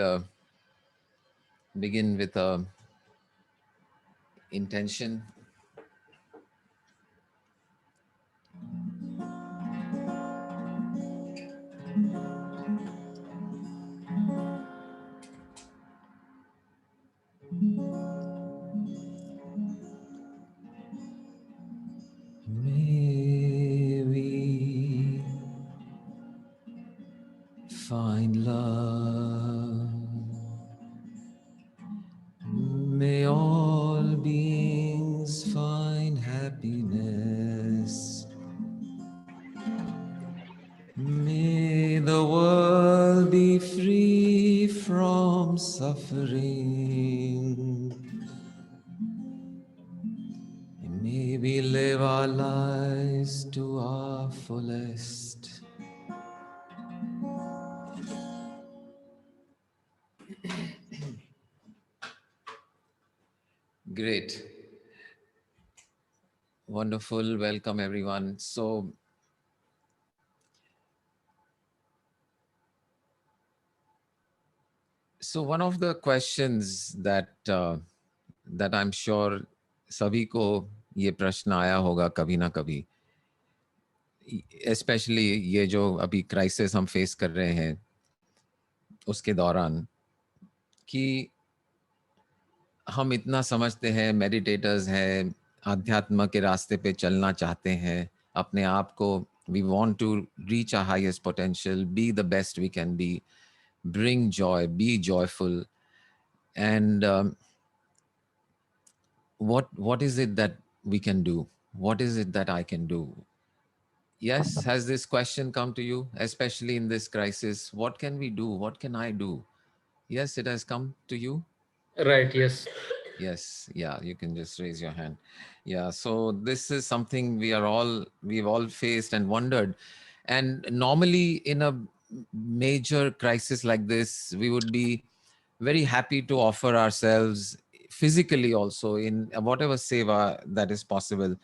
uh, begin with a intention. May we find love. May all beings find happiness. May the world be free from suffering. May we live our lives to our fullest. Great. Wonderful. Welcome, everyone. So one of the questions that I'm sure सभी को ये प्रश्न आया होगा कभी ना कभी, especially ये जो अभी क्राइसिस हम फेस कर रहे हैं उसके दौरान, कि हम इतना समझते हैं, मेडिटेटर्स हैं, आध्यात्म के रास्ते पे चलना चाहते हैं, अपने आप को we want to reach our highest potential, be the best we can be, bring joy, be joyful. And what is it that we can do? What is it that I can do? Yes, has this question come to you, especially in this crisis? What can we do? What can I do? Yes, it has come to you. Right, yes. Yes, yeah, you can just raise your hand. Yeah, so this is something we've all faced and wondered. And normally in a major crisis like this, we would be very happy to offer ourselves physically also in whatever seva that is possible.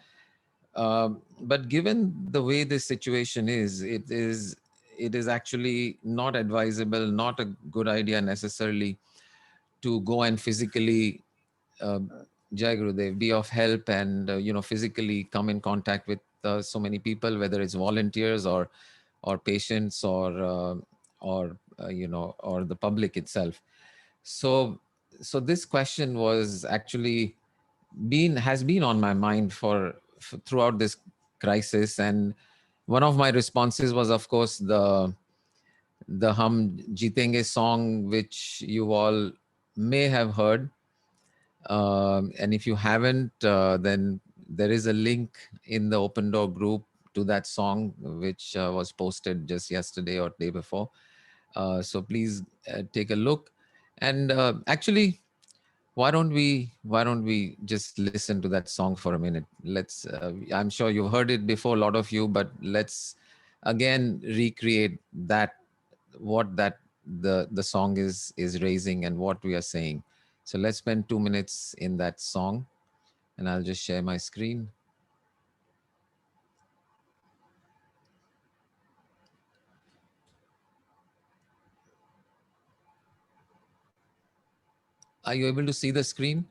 But given the way this situation is, it is actually not advisable, not a good idea necessarily to go and physically uh, Jai Gurudev, be of help and physically come in contact with so many people, whether it's volunteers or patients or the public itself. So so this question was actually has been on my mind for throughout this crisis, and one of my responses was, of course, the Hum Jeetenge song, which you all may have heard. And if you haven't, then there is a link in the Open Door group to that song, which was posted just yesterday or day before. So please take a look. And actually, why don't we just listen to that song for a minute? Let's. I'm sure you've heard it before, a lot of you, but let's again recreate that what that the song is raising and what we are saying. So let's spend 2 minutes in that song, and I'll just share my screen. Are you able to see the screen,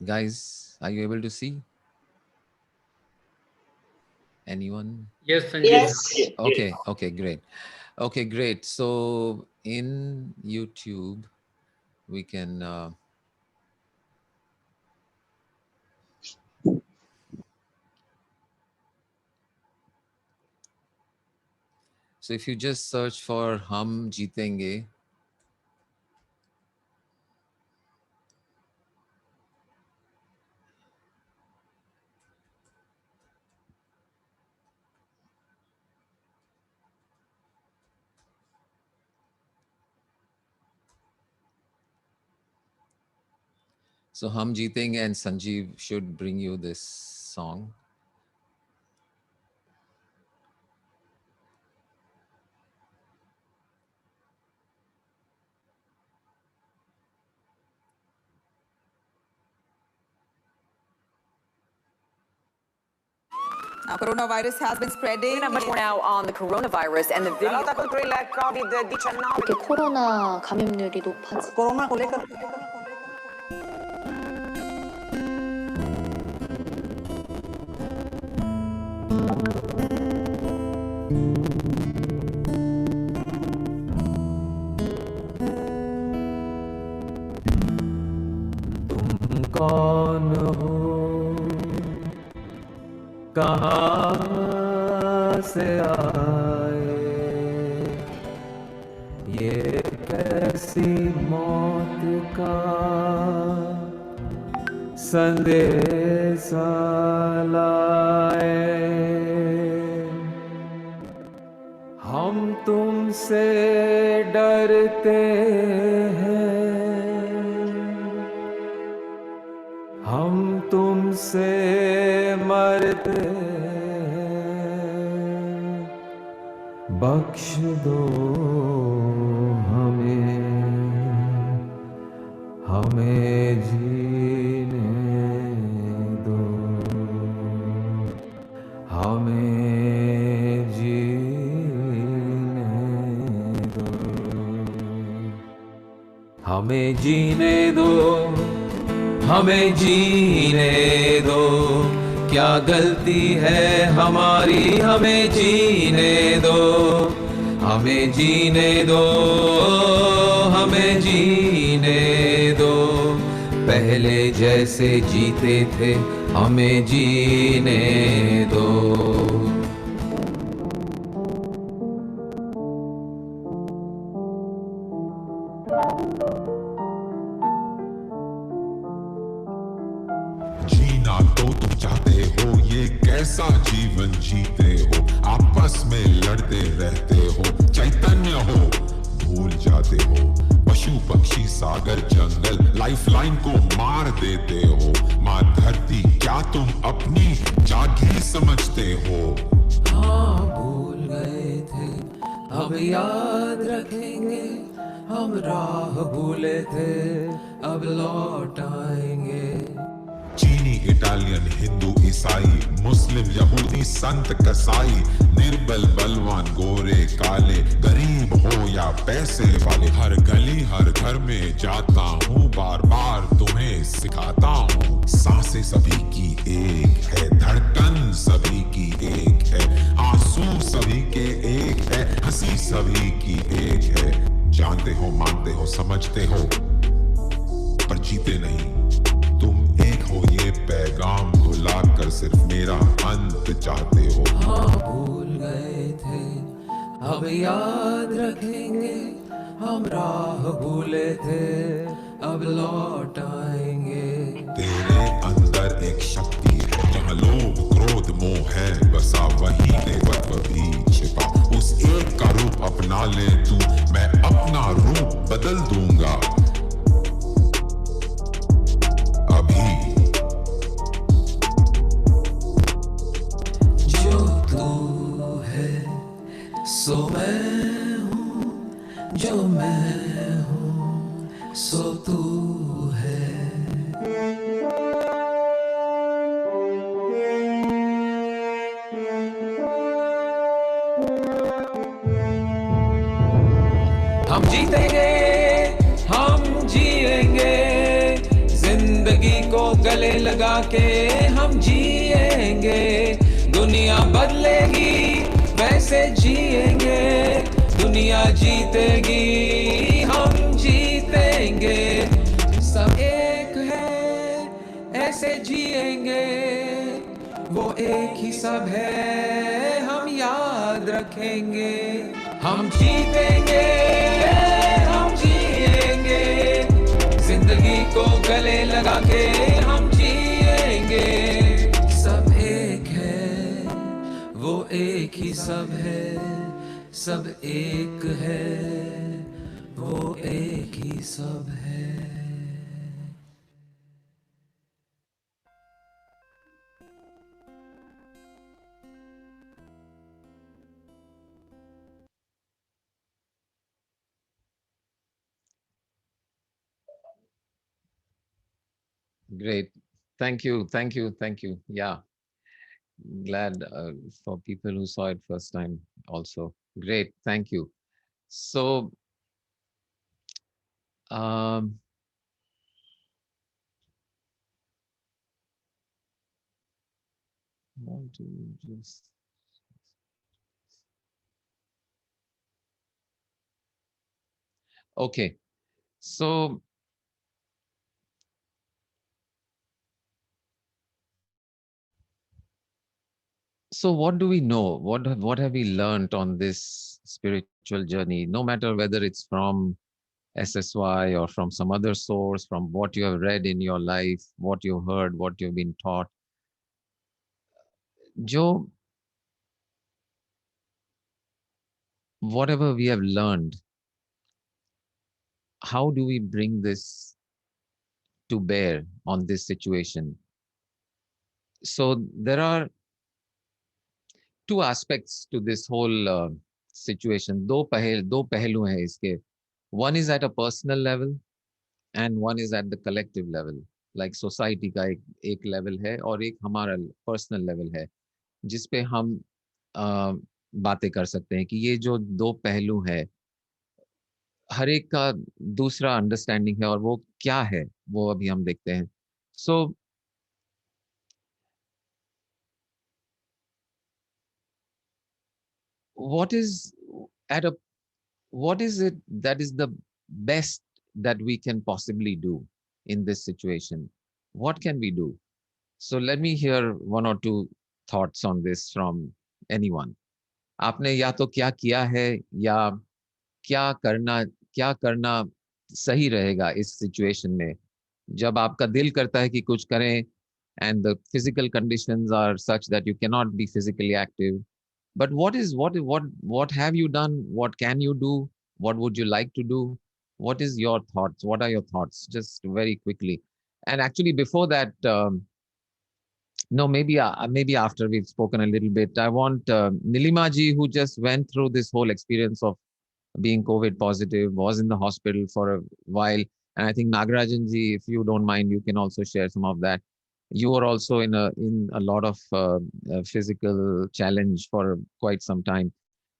guys? Are you able to see? Anyone? Yes, Sanjeev. Yes. Okay, great. Okay, great. So in YouTube, we can. So if you just search for Hum Jeetenge, so Hum Jeetenge and Sanjeev should bring you this song. Now, coronavirus has been spreading. Much more now on the coronavirus and the video. 이렇게 코로나 감염률이 높아지. कौन हो, कहाँ से आए, ये कैसी मौत का संदेशा लाए। हम तुमसे डरते हैं, हम तुमसे मरते हैं, बख्श दो हमें, हमें जीने दो, हमें जीने दो, हमें जीने दो, हमें जीने दो। क्या गलती है हमारी, हमें जीने दो, हमें जीने दो, हमें जीने दो। पहले जैसे जीते थे हमें जीने दो। जीना तो तुम चाहते हो, ये कैसा जीवन जीते हो, आपस में लड़ते रहते हो, चैतन्य हो भूल जाते हो, पशु पक्षी सागर जंगल लाइफलाइन को मार देते हो, माँ धरती क्या तुम अपनी जागी समझते हो। हाँ भूल गए थे, अब याद रखेंगे, हम राह भूले थे, अब लौट आएंगे। चीनी इटालियन हिंदू ईसाई मुस्लिम यहूदी संत कसाई, निर्बल बलवान गोरे काले, गरीब हो या पैसे वाले, हर गली हर घर में जाता हूँ, बार बार तुम्हें सिखाता हूँ। सांसें सभी की एक है, धड़कन सभी की एक है, आंसू सभी के एक है, हंसी सभी की एक है। जानते हो, मानते हो, समझते हो, पर जीते नहीं। तुम एक हो ये पैगाम भुलाकर सिर्फ मेरा अंत चाहते हो। हाँ भूल गए थे, अब याद रखेंगे, हम राह भूले थे, अब लौट आएंगे। तेरे अंदर एक शक्ति है, जहाँ लोभ क्रोध मोह है बसा, वही देवत्व भी छिपा। उस एक का रूप अपना ले तू, मैं अपना रूप बदल दूंगा अभी। जो तू है सो मैं हूँ, जो मैं हूँ सो तू है। हम जीतेंगे, हम जिएंगे, जिंदगी को गले लगा के हम जिएंगे। दुनिया बदलेगी वैसे जिएंगे, दुनिया जीतेगी हम जीतेंगे। सब एक है ऐसे जिएंगे, वो एक ही सब है हम याद रखेंगे। हम जीतेंगे, हम जिएंगे, जिंदगी को गले लगा के हम जिएंगे। सब एक है, वो एक ही सब है, सब एक है, वो एक ही सब है। Great. Thank you. Thank you. Thank you. Yeah. glad for people who saw it first time also. Great, thank you. So, um, want to just okay. So what do we know? What have we learned on this spiritual journey? No matter whether it's from SSY or from some other source, from what you have read in your life, what you heard, what you've been taught. Joe, whatever we have learned, how do we bring this to bear on this situation? So there are two aspects to this whole situation. दो पहलू हैं इसके. One is at a personal level and one is at the collective level. Like society का एक level है और एक हमारा personal level है जिस पे हम बातें कर सकते हैं कि ये जो दो पहलू है हर एक का दूसरा अंडरस्टैंडिंग है और वो क्या है वो अभी हम देखते हैं. सो what is at a what is it that is the best that we can possibly do in this situation? What can we do? So let me hear one or two thoughts on this from anyone. आपने या तो क्या किया है या क्या करना सही रहेगा इस सिचुएशन में जब आपका दिल करता है कि कुछ करें and the physical conditions are such that you cannot be physically active. But what have you done? What can you do? What would you like to do? What is your thoughts? What are your thoughts? Just very quickly. And actually, before that, no, maybe after we've spoken a little bit, I want Nilima ji, who just went through this whole experience of being COVID positive, was in the hospital for a while. And I think Nagarajan ji, if you don't mind, you can also share some of that. You were also in a lot of physical challenge for quite some time.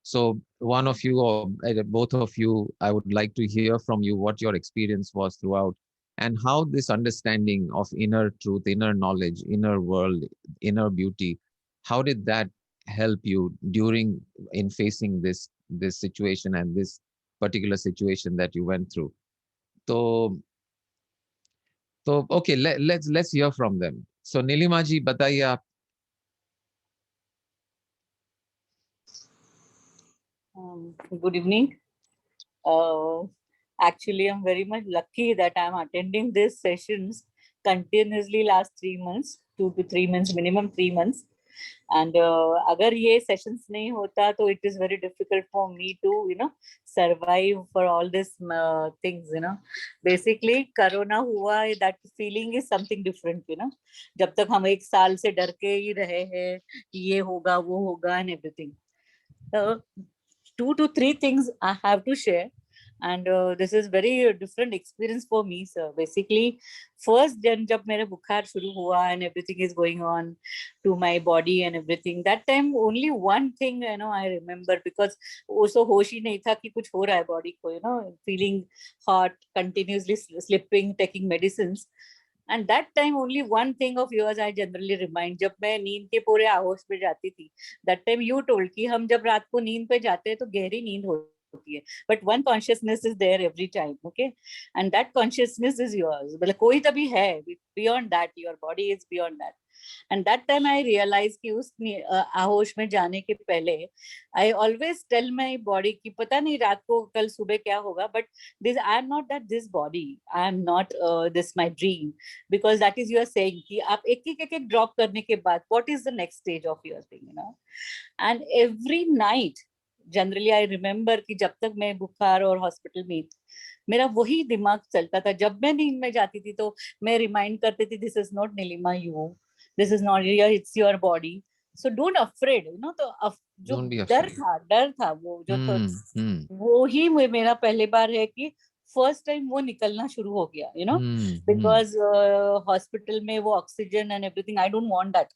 So one of you or both of you, I would like to hear from you what your experience was throughout and how this understanding of inner truth, inner knowledge, inner world, inner beauty, how did that help you during in facing this situation and this particular situation that you went through? So okay, let's hear from them. So Nilima ji, बताइए आप. Good evening. Actually, I'm very much lucky that I'm attending these sessions continuously last 3 months, 2 to 3 months, minimum 3 months. And agar ye sessions nahi hota, so it is very difficult for me to, survive for all these things, Basically, Corona hua, that feeling is something different, Jab tak hum ek saal se dar ke hi rahe hain, ye hoga, wo hoga and everything. 2 to 3 things I have to share. And this is very different experience for me, sir. Basically, first jab mere bukhar shuru hua and everything is going on to my body and everything, that time only one thing, I remember, because also hosh hi nahi tha ki kuch ho raha hai body ko, feeling hot, continuously slipping, taking medicines. And that time only one thing of yours I generally remind. जब मैं नींद के पूरे आहोश पे जाती थी, that time you told कि हम जब रात को नींद पे जाते हैं तो गहरी नींद होती है, but one consciousness is there every time, okay? And that consciousness is yours. मतलब कोई तभी है, beyond that, your body is beyond that. And that time I realized कि उस आहोश में जाने के पहले I always tell my body कि पता नहीं रात को कल सुबह क्या होगा, but this I am not that this body, I am not this my dream, because that is you are saying कि आप एक drop करने के बाद what is the next stage of your thing, And every night generally I remember कि जब तक मैं बुखार और हॉस्पिटल में मेरा वही दिमाग चलता था. जब मैं नींद में जाती थी तो मैं रिमाइंड करती थी this is not Neelima you, this is not your, it's your body, so don't afraid, तो जो डर था वो जो वो ही मेरा पहली बार है कि फर्स्ट टाइम वो निकलना शुरू हो गया, बिकॉज हॉस्पिटल में वो oxygen and everything, I don't want that.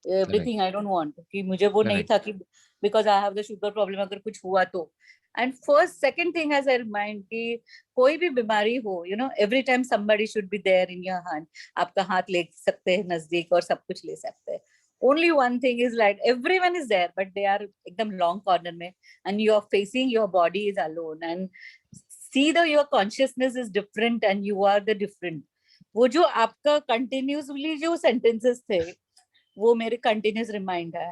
everything I don't want, कि मुझे वो नहीं था कि because I have the sugar problem, अगर कुछ हुआ तो. And first, second thing as I remind कि कोई भी बीमारी हो, you know, every time somebody should be there in your hand. आपका हाथ ले सकते हैं नजदीक और सब कुछ ले सकते हैं. Only one thing is like everyone is there, but they are एकदम long corner में, and you are facing your body is alone, and see the your consciousness is different and you are the different. वो जो आपका continuously जो sentences थे, वो मेरे continuous remind है.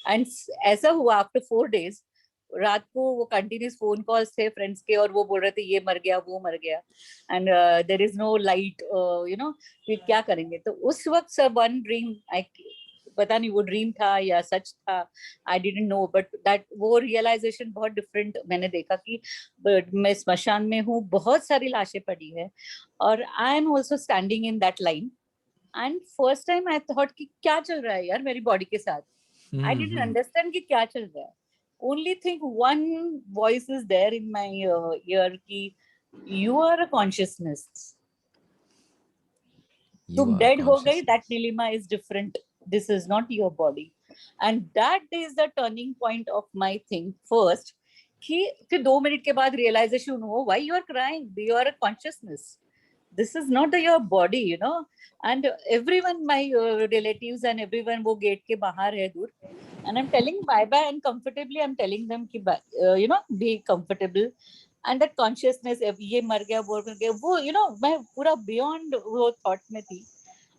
And ऐसा हुआ after 4 days, रात को वो कंटिन्यूस फोन कॉल्स थे फ्रेंड्स के और वो बोल रहे थे ये मर गया वो मर गया and there is no light you know कि क्या करेंगे. तो उस वक्त सब वन ड्रीम, पता नहीं वो ड्रीम था या सच था, I didn't know, but that वो रियलाइजेशन बहुत डिफरेंट मैंने देखा कि मैं स्मशान में हूँ, बहुत सारी लाशें पड़ी है और I am also standing in that line. And first time I thought कि क्या चल रहा है यार मेरी बॉडी के साथ. आई डिडंट अंडरस्टैंड कि क्या चल रहा है. Only think one voice is there in my ear ki you are a consciousness. तुम dead हो गई, that Nilima is different. This is not your body. And that is the turning point of my thing. First, कि फिर 2 minute के बाद realization हो, why you are crying? You are a consciousness. This is not your body, you know. And everyone, my relatives and everyone, वो gate के बाहर है दूर. And I'm telling bye-bye and comfortably I'm telling them कि you know, be comfortable. And that consciousness, ये मर गया वो मर गया, वो you know, मैं पूरा beyond वो thought में थी.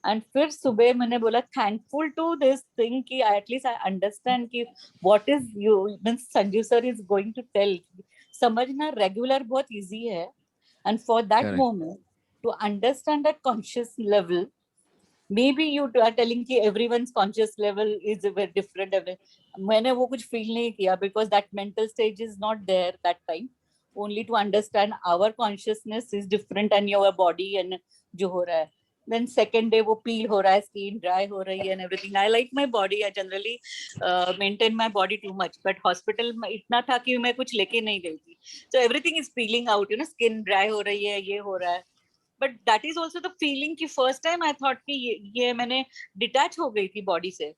And फिर सुबह मैंने बोला thankful to this thing कि at least I understand कि what is you, means Sanjeev sir is going to tell. समझना regular बहुत easy है. And for that moment, to understand that conscious level, maybe you are telling कि everyone's conscious level is very different. मैंने वो कुछ feel नहीं किया because that mental stage is not there that time. Only to understand our consciousness is different and your body and जो हो रहा है. Then second day वो peel हो रहा है, skin dry हो रही है and everything. I like my body. I generally maintain my body too much. But hospital में इतना था कि मैं कुछ लेके नहीं गई थी. So everything is peeling out, you know, skin dry हो रही है, ये हो रहा है. But that is also the feeling कि first time I thought कि ये मैंने detach हो गई थी body से.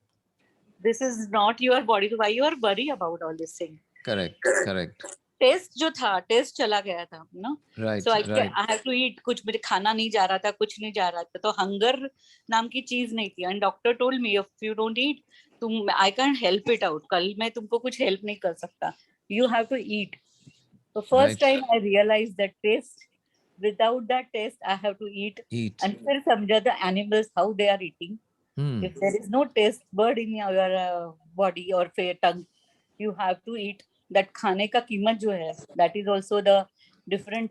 This is not your body. Why you are worried about all this thing? Correct. Taste जो था, taste चला गया था, no? Right. So I have to eat. कुछ मुझे खाना नहीं जा रहा था, कुछ नहीं जा रहा था. तो hunger नाम की चीज नहीं थी. And doctor told me if you don't eat, I can't help it out. कल मैं तुमको कुछ help नहीं कर सकता. You have to eat. So first time I realized that taste. Without that taste, I have to eat. And फिर समझा the animals how they are eating. If there is no taste bud in your body or tongue, you have to eat. That खाने का कीमत जो है, that is also the different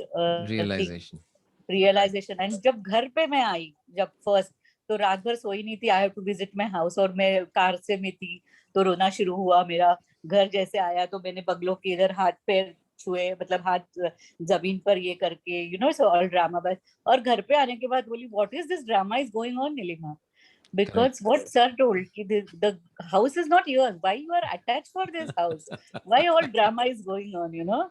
realization. And जब घर पे मैं आई, जब first, तो रात भर सोई नहीं थी. I have to visit my house और मैं कार से में थी, तो रोना शुरू हुआ मेरा. घर जैसे आया तो मैंने बगलों के इधर हाथ पैर छुए, मतलब हाथ जमीन पर ये करके, you know, so all drama. बस और घर पे आने के बाद बोली what is this drama is going on Nilima? Because what sir told कि the house is not yours. Why you are attached for this house? Why all drama is going on, you know?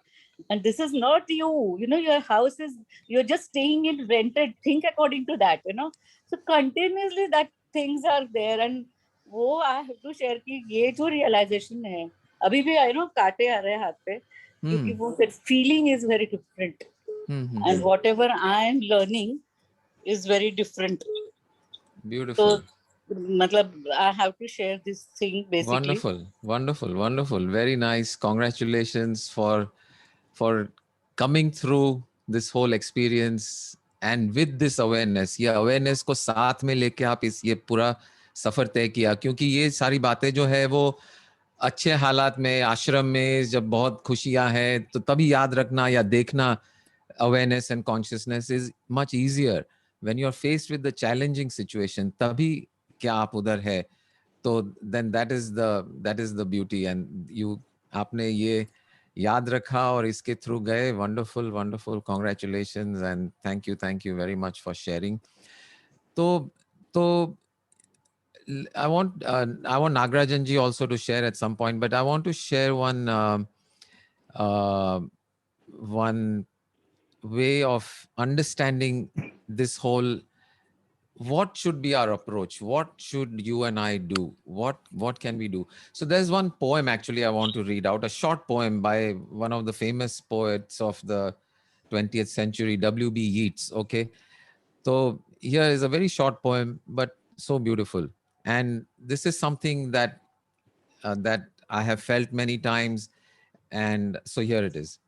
And this is not you. You know, your house is, you're just staying in rented. Think according to that, you know. So continuously that things are there. And वो I have to share कि ये जो realization है, अभी भी I know काटे आ रहे हैं हाथ पे, क्योंकि वो feeling is very different. And whatever I am learning is very different. Beautiful. So, matlab, I have to share this thing basically. Wonderful. Very nice. Congratulations for coming through this whole experience and with this awareness. ये awareness को साथ में लेके आप ये पूरा सफर तय किया, क्योंकि ये सारी बातें जो है वो अच्छे हालात में, आश्रम में जब बहुत खुशियां हैं तो तभी याद रखना या देखना. Awareness and consciousness is much easier when you are faced with the challenging situation. तभी क्या आप उधर है, तो then that is the beauty. And you आपने ये याद रखा और इसके through गए. Wonderful. Congratulations and thank you very much for sharing. तो I want Nagarajan ji also to share at some point, but I want to share one way of understanding this whole what should be our approach? What should you and I do? What can we do? So there's one poem actually I want to read out, a short poem by one of the famous poets of the 20th century, W.B. Yeats. Okay. So here is a very short poem, but so beautiful. And this is something that that I have felt many times. And so here it is.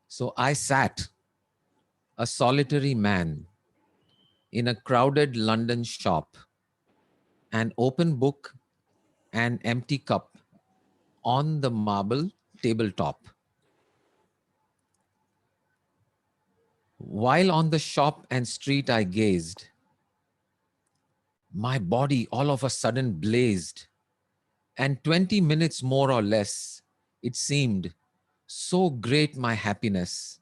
So I sat, a solitary man, in a crowded London shop, an open book, an empty cup on the marble tabletop. While on the shop and street I gazed, my body all of a sudden blazed, and 20 minutes more or less, it seemed, so great my happiness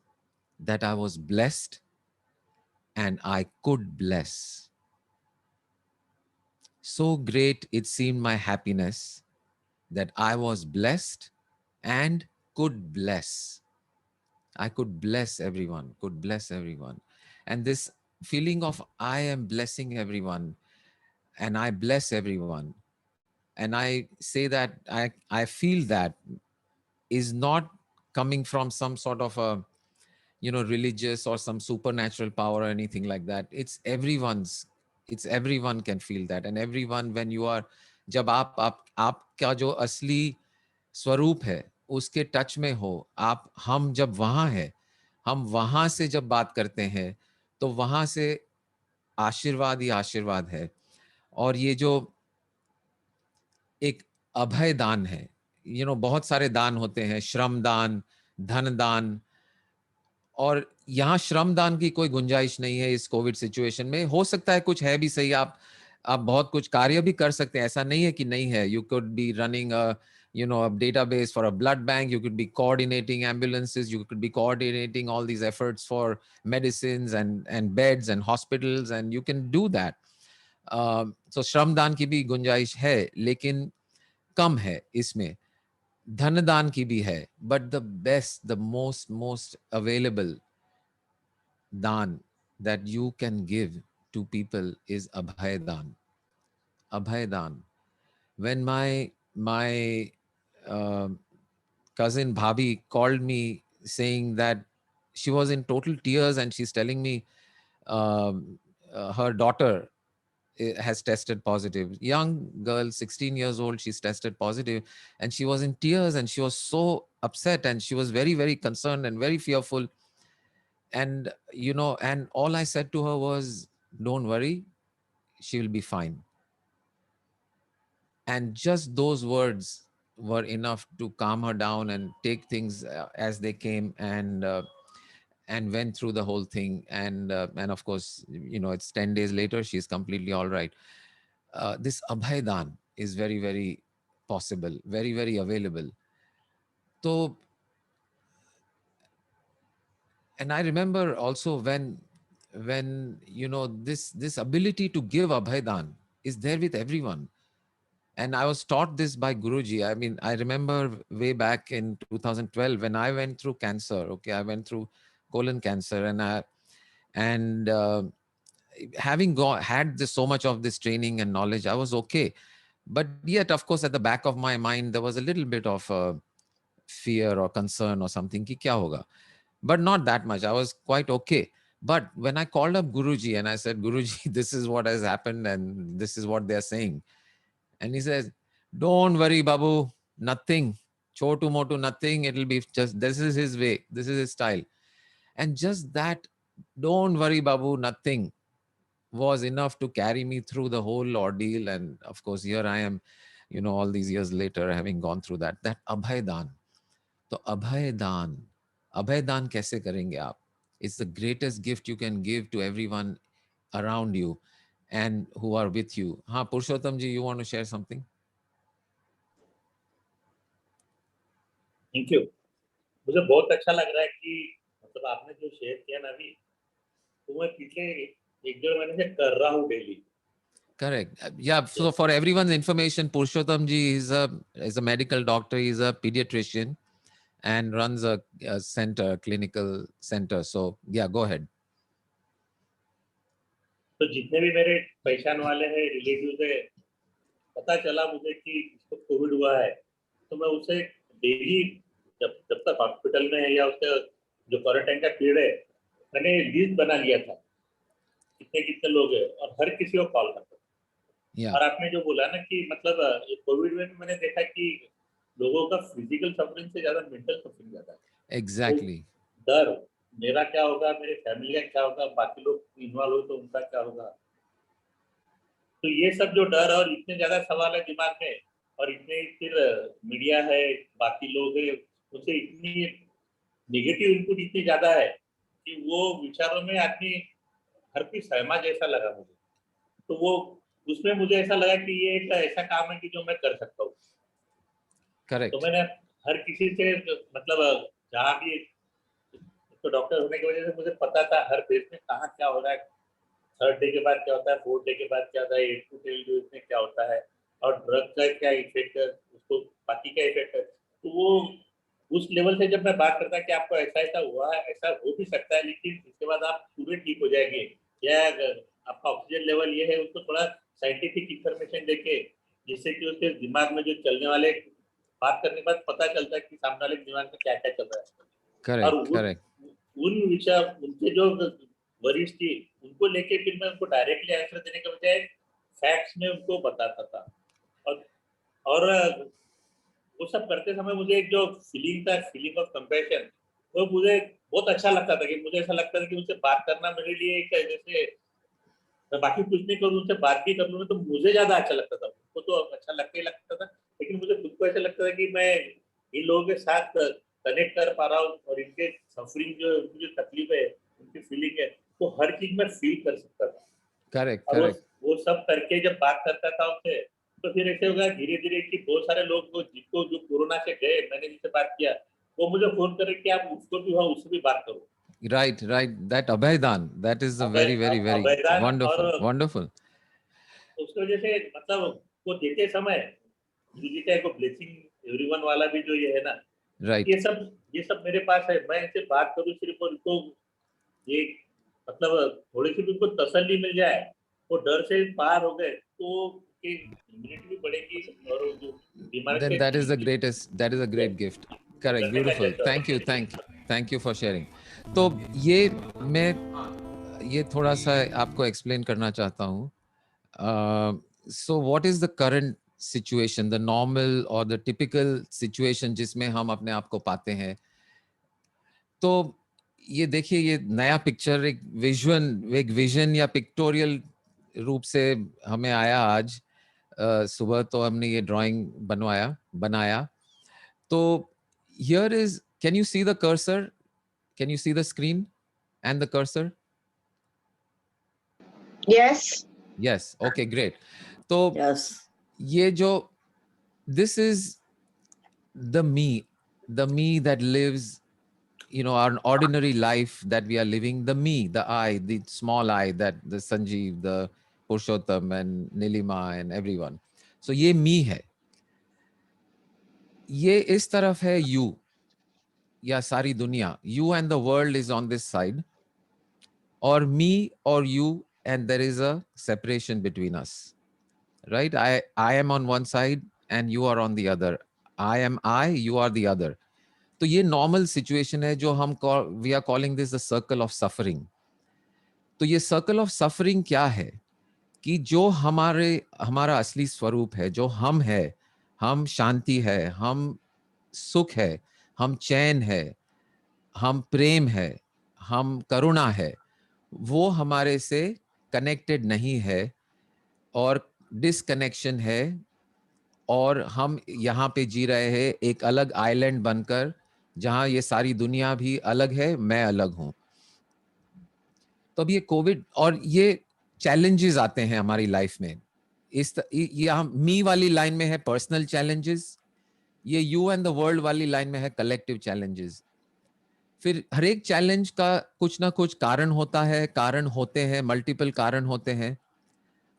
that I was blessed and I could bless. So great it seemed my happiness that I was blessed and could bless. I could bless everyone, could bless everyone. And this feeling of I am blessing everyone and I bless everyone. And I say that I feel that is not coming from some sort of a, religious or some supernatural power or anything like that. It's everyone's, it's everyone can feel that. And everyone, when you are, जब आपका जो असली स्वरूप है उसके touch में हो आप, हम जब वहां है, हम वहां से जब बात करते हैं तो वहां से आशीर्वाद ही आशीर्वाद है। और ये जो एक अभय दान है, बहुत सारे दान होते हैं, श्रम दान, धन दान, और यहाँ श्रम दान की कोई गुंजाइश नहीं है इस कोविड सिचुएशन में। हो सकता है कुछ है भी सही, आप बहुत कुछ कार्य भी कर सकते हैं, ऐसा नहीं है कि नहीं है। You could be running a database for a blood bank, you could be coordinating ambulances, you could be coordinating all these efforts for medicines and beds and hospitals, and you can do that. So श्रमदान की भी गुंजाइश है, लेकिन कम है इसमें। धनदान की भी है, but the best, the most available दान that you can give to people is abhay dan. Abhay dan. When my cousin Bhabhi called me saying that she was in total tears and she's telling me her daughter has tested positive. Young girl, 16 years old, she's tested positive, and she was in tears and she was so upset and she was very, very concerned and very fearful. And, and all I said to her was, don't worry, she will be fine. And just those words were enough to calm her down and take things as they came, and went through the whole thing. And of course, it's 10 days later, she's completely all right. This Abhay Dan is very, very possible, very, very available. So, and I remember also when this ability to give Abhay Dan is there with everyone. And I was taught this by Guruji. I mean, I remember way back in 2012 when I went through cancer. Okay, I went through colon cancer, and having had so much of this training and knowledge, I was okay. But yet, of course, at the back of my mind, there was a little bit of fear or concern or something. Ki kya hoga? But not that much. I was quite okay. But when I called up Guruji and I said, Guruji, this is what has happened and this is what they're saying. And he says, don't worry, Babu, nothing. Chotu motu, nothing. It'll be just, this is his way. This is his style. And just that, don't worry, Babu, nothing, was enough to carry me through the whole ordeal. And of course, here I am, all these years later, having gone through that Abhay Dan. So Abhay Dan kaise karenge aap? It's the greatest gift you can give to everyone around you and who are with you. हाँ, पुरुषोत्तम जी, you want to share something? Thank you. मुझे बहुत अच्छा लग रहा है कि मतलब आपने जो शेयर किया ना अभी, तो मैं पिछले 1-1.5 महीने से कर रहा हूँ daily. Correct. Yeah. So for everyone's information, Purushottam ji is a medical doctor. He's a pediatrician and runs a center, clinical center. So yeah, go ahead. तो जितने भी मेरे पहचान वाले हैं, रिलेटिव है, पता चला मुझे कि इसको कोविड हुआ है, तो मैं उसे डेली जब जब तक हॉस्पिटल में है या उसका जो क्वारंटाइन का पीरियड है, मैंने लिस्ट बना लिया था कितने कितने लोग हैं और हर किसी को कॉल करता था। Yeah, और आपने जो बोला ना कि मतलब ये कोविड में मैंने देखा कि लोगों का फिजिकल सफरिंग से ज्यादा मेंटल सफरिंग ज्यादा है। exactly. डर, मेरा क्या होगा, मेरे फैमिली का क्या होगा, बाकी लोग इन्वॉल्व हो तो उनका क्या होगा। तो ये सब जो डर और इतने ज्यादा सवाल है दिमाग में और इतने फिर मीडिया है, बाकी लोग है, उनसे इतनी नेगेटिव इनपुट इतनी ज्यादा है कि वो विचारों में आदमी हर कोई सहमा जैसा लगा मुझे। तो वो उसमें मुझे ऐसा लगा कि ये एक ऐसा काम है कि जो मैं कर सकता हूँ। Correct. तो मैंने हर किसी से मतलब जहाँ भी, तो डॉक्टर होने की वजह से मुझे पता था हर देश में कहाँ क्या हो रहा है, 3rd डे के बाद क्या होता है, 4th डे के बाद क्या होता है, 8 to 12 डेज में क्या होता है और ड्रग का क्या इफेक्ट है, उसको बाकी क्या इफेक्ट है। तो वो उस लेवल से जब मैं बात करता कि आपको ऐसा ऐसा हुआ है, ऐसा हो भी सकता है, लेकिन इसके बाद आप पूरे ठीक हो जाएंगे, या आपका ऑक्सीजन लेवल ये है, उसको थोड़ा साइंटिफिक इंफॉर्मेशन देके, जिससे कि उसके दिमाग में जो चलने वाले, बात करने के बाद पता चलता है कि सामने वाले दिमाग में क्या क्या चल रहा है। Correct. और Correct. उन विचार, उनके जो वरिष्ठ थी, उनको लेके फिर मैं उनको डायरेक्टली आंसर देने के बजाय फैक्ट्स में उनको बताता था। और वो सब करते समय मुझे एक जो फीलिंग था, फीलिंग ऑफ कंपैशन, वो मुझे बहुत अच्छा लगता था कि मुझे ऐसा लगता था कि उनसे बात करना मेरे लिए एक, जैसे मैं बाकी कुछ नहीं करूँ, उनसे बात भी कर लूँ तो मुझे ज्यादा अच्छा लगता था। उनको तो अच्छा लगता ही लगता था, लेकिन मुझे खुद को ऐसा लगता था कि मैं इन लोगों के साथ कनेक्ट कर पा रहा हूँ और इनके सफरिंग जो, उनकी जो तकलीफ है, उनकी फीलिंग है, वो हर चीज में फील कर सकता था। Correct. और Correct. वो सब करके जब बात करता था उनसे, तो फिर ऐसे होगा धीरे धीरे कि बहुत सारे लोग जिनको जो कोरोना से गए, मैंने जिनसे बात किया, वो मुझे फोन करे कि आप उसको भी हो, उससे भी बात करो। Right, right. That Abhaydan, that is a very, very, very अभयदान wonderful, और wonderful. उसकी वजह से मतलब वो देते समय गुरुजी का एक ब्लेसिंग एवरीवन वाला भी जो ये है ना, Right. ये सब मेरे पास है। मैं इनसे बात करूँ सिर्फ और इनको ये मतलब थोड़ी सी भी उनको तसल्ली मिल जाए, वो डर से पार हो गए, तो इम्यूनिटी भी बढ़ेगी और जो बीमारी Then से that is the greatest, that is a great gift. Correct. लड़ने का Beautiful. जज्बा Thank you. बढ़ेगा। Thank you for sharing. तो ये मैं ये थोड़ा सा आपको एक्सप्लेन करना चाहता हूँ. So what is the current situation, the normal or the typical situation जिसमें हम अपने आप को पाते हैं? तो ये देखिए, ये नया पिक्चर एक विजन या पिक्टोरियल रूप से हमें आया आज सुबह, तो हमने ये ड्राइंग बनाया. तो here is, can you see the cursor? Can you see the screen and the cursor? Yes. Yes. Okay, great. तो Yes. ये जो, this is the me that lives, you know, our ordinary life that we are living, the me, the I, the small I, that the Sanjeev, the Purushottam and Nilima and everyone. So ये me है. ये इस तरफ है you, या सारी दुनिया. You and the world is on this side, or me or you, and there is a separation between us, right? I am on one side and you are on the other. I am I, you are the other. तो ये normal situation है जो हम we are calling this the circle of suffering. तो ये circle of suffering क्या है कि जो हमारा असली स्वरूप है, जो हम है, हम शांति है, हम सुख है, हम चैन है, हम प्रेम है, हम करुणा है, वो हमारे से कनेक्टेड नहीं है और डिसकनेक्शन है, और हम यहाँ पे जी रहे हैं एक अलग आइलैंड बनकर, जहाँ ये सारी दुनिया भी अलग है, मैं अलग हूँ. तो अब ये कोविड और ये चैलेंजेस आते हैं हमारी लाइफ में. ये हम मी वाली लाइन में है पर्सनल चैलेंजेस, ये यू एंड द वर्ल्ड वाली लाइन में है कलेक्टिव चैलेंजेस. फिर हर एक चैलेंज का कुछ ना कुछ कारण होता है, कारण होते हैं, मल्टीपल कारण होते हैं,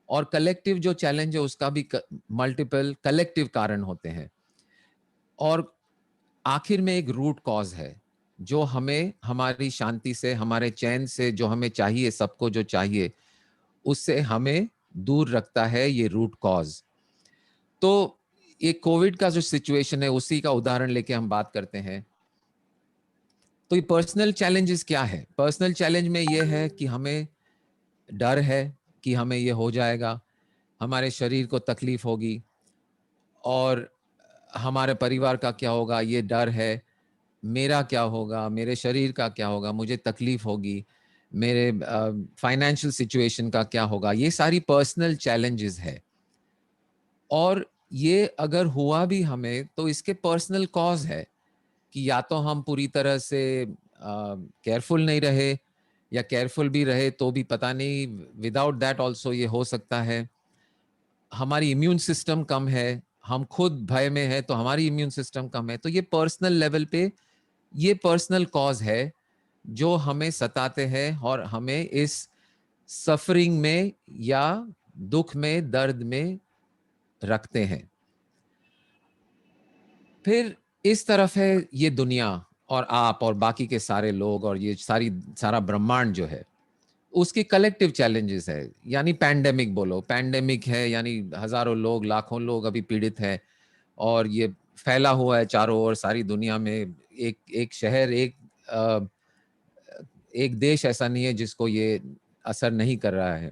और कलेक्टिव जो चैलेंज है उसका भी मल्टीपल कलेक्टिव कारण होते हैं. और आखिर में एक रूट कॉज है जो हमें हमारी शांति से, हमारे चैन से, जो हमें चाहिए, सबको जो चाहिए, उससे हमें दूर रखता है ये रूट कॉज। तो ये कोविड का जो सिचुएशन है उसी का उदाहरण लेके हम बात करते हैं। तो ये पर्सनल चैलेंजेस क्या है? पर्सनल चैलेंज में ये है कि हमें डर है कि हमें ये हो जाएगा, हमारे शरीर को तकलीफ होगी, और हमारे परिवार का क्या होगा ये डर है, मेरा क्या होगा, मेरे शरीर का क्या होगा, मुझे तकलीफ होगी, मेरे फाइनेंशियल सिचुएशन का क्या होगा, ये सारी पर्सनल चैलेंजेस है। और ये अगर हुआ भी हमें तो इसके पर्सनल कॉज है कि या तो हम पूरी तरह से केयरफुल नहीं रहे, या केयरफुल भी रहे तो भी पता नहीं, विदाउट दैट ऑल्सो ये हो सकता है। हमारी इम्यून सिस्टम कम है, हम खुद भय में है तो हमारी इम्यून सिस्टम कम है। तो ये पर्सनल लेवल पे ये पर्सनल कॉज है जो हमें सताते हैं और हमें इस सफरिंग में या दुख में, दर्द में रखते हैं। फिर इस तरफ है ये दुनिया और आप और बाकी के सारे लोग और ये सारा ब्रह्मांड जो है, उसकी कलेक्टिव चैलेंजेस है। यानी पैंडेमिक बोलो, पैंडेमिक है यानी हजारों लोग, लाखों लोग अभी पीड़ित हैं, और ये फैला हुआ है चारों ओर सारी दुनिया में। एक शहर, एक देश ऐसा नहीं है जिसको ये असर नहीं कर रहा है।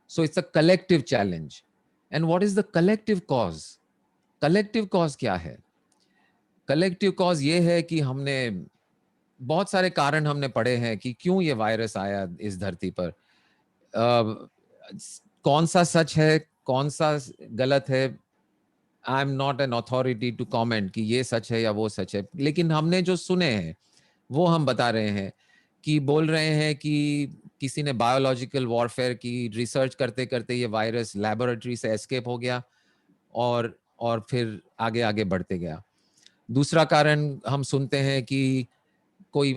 So it's a collective challenge. And what is the collective cause? Collective cause क्या है? कलेक्टिव कॉज ये है कि हमने बहुत सारे कारण हमने पढ़े हैं कि क्यों ये वायरस आया इस धरती पर। कौन सा सच है, कौन सा गलत है, I am not an authority to comment कि ये सच है या वो सच है, लेकिन हमने जो सुने हैं वो हम बता रहे हैं। कि बोल रहे हैं कि किसी ने बायोलॉजिकल वॉरफेयर की रिसर्च करते करते ये वायरस लैबोरेटरी से एस्केप हो गया और फिर आगे आगे बढ़ते गया। दूसरा कारण हम सुनते हैं कि कोई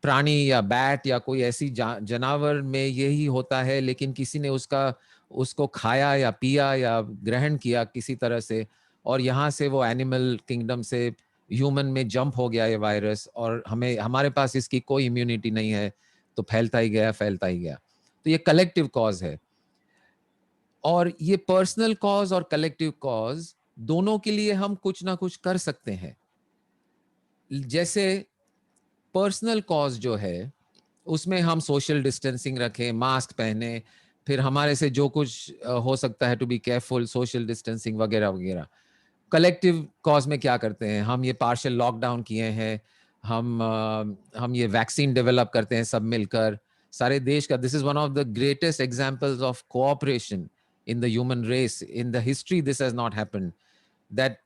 प्राणी या बैट या कोई ऐसी जानवर में यही होता है, लेकिन किसी ने उसको खाया या पिया या ग्रहण किया किसी तरह से, और यहाँ से वो एनिमल किंगडम से ह्यूमन में जंप हो गया ये वायरस, और हमारे पास इसकी कोई इम्यूनिटी नहीं है, तो फैलता ही गया। तो ये कलेक्टिव कॉज है। और ये पर्सनल कॉज और कलेक्टिव कॉज दोनों के लिए हम कुछ ना कुछ कर सकते हैं। जैसे पर्सनल कॉज जो है उसमें हम सोशल डिस्टेंसिंग रखें, मास्क पहने, फिर हमारे से जो कुछ हो सकता है to be careful, social distancing वगैरह वगैरह। कलेक्टिव कॉज में क्या करते हैं हम? ये पार्शियल लॉकडाउन किए हैं, हम ये वैक्सीन डेवलप करते हैं सब मिलकर सारे देश का। This is one of the greatest examples of cooperation in the human race. In the history this has not happened, that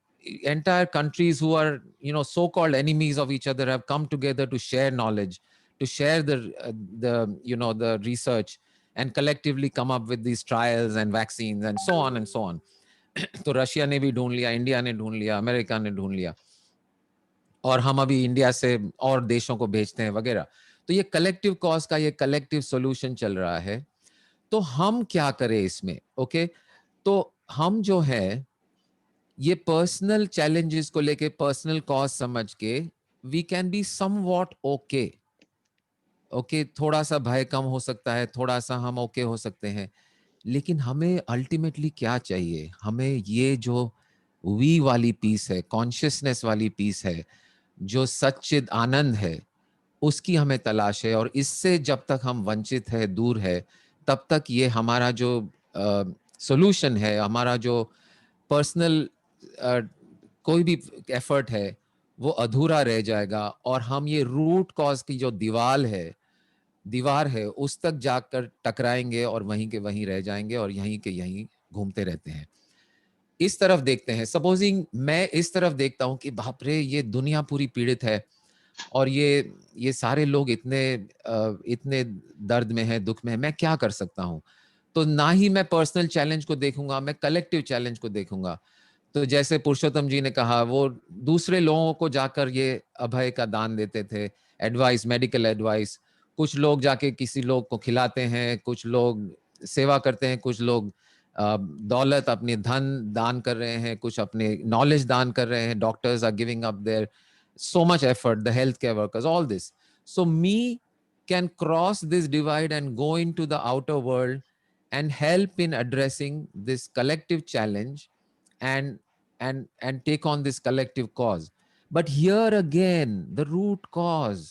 entire countries who are so-called enemies of each other have come together to share knowledge, to share the research, and collectively come up with these trials and vaccines and so on. तो Russia ने भी ढूंढ लिया, India ने ढूंढ लिया, America ने ढूंढ लिया, और हम अभी इंडिया से और देशों को भेजते हैं वगैरह। तो ये कलेक्टिव कॉज का ये कलेक्टिव सॉल्यूशन चल रहा है। तो हम क्या करें इसमें? ओके, तो हम जो है ये पर्सनल चैलेंजेस को लेके पर्सनल कॉज समझ के we can be somewhat okay, थोड़ा सा भय कम हो सकता है, थोड़ा सा हम ओके हो सकते हैं, लेकिन हमें अल्टीमेटली क्या चाहिए? हमें ये जो वी वाली पीस है, कॉन्शियसनेस वाली पीस है, जो सच्चिद आनंद है, उसकी हमें तलाश है। और इससे जब तक हम वंचित है, दूर है, तब तक ये हमारा जो सॉल्यूशन है, हमारा जो पर्सनल कोई भी एफर्ट है, वो अधूरा रह जाएगा, और हम ये रूट कॉज की जो दीवार है उस तक जाकर टकराएंगे और वहीं के वहीं रह जाएंगे और यहीं के यहीं घूमते रहते हैं। इस तरफ देखते हैं, सपोजिंग मैं इस तरफ देखता हूं कि बाप रे ये दुनिया पूरी पीड़ित है, और ये सारे लोग इतने दर्द में है, दुख में है, मैं क्या कर सकता हूं? तो ना ही मैं पर्सनल चैलेंज को देखूंगा, मैं कलेक्टिव चैलेंज को देखूंगा। तो जैसे पुरुषोत्तम जी ने कहा, वो दूसरे लोगों को जाकर ये अभय का दान देते थे, एडवाइस, मेडिकल एडवाइस। कुछ लोग जाके किसी लोग को खिलाते हैं, कुछ लोग सेवा करते हैं, कुछ लोग दौलत, अपने धन दान कर रहे हैं, कुछ अपने नॉलेज दान कर रहे हैं। Doctors are giving up their so much effort, the healthcare workers, all this. So me can cross this divide and go into the outer world and help in addressing this collective challenge and take on this collective cause. But here again, the root cause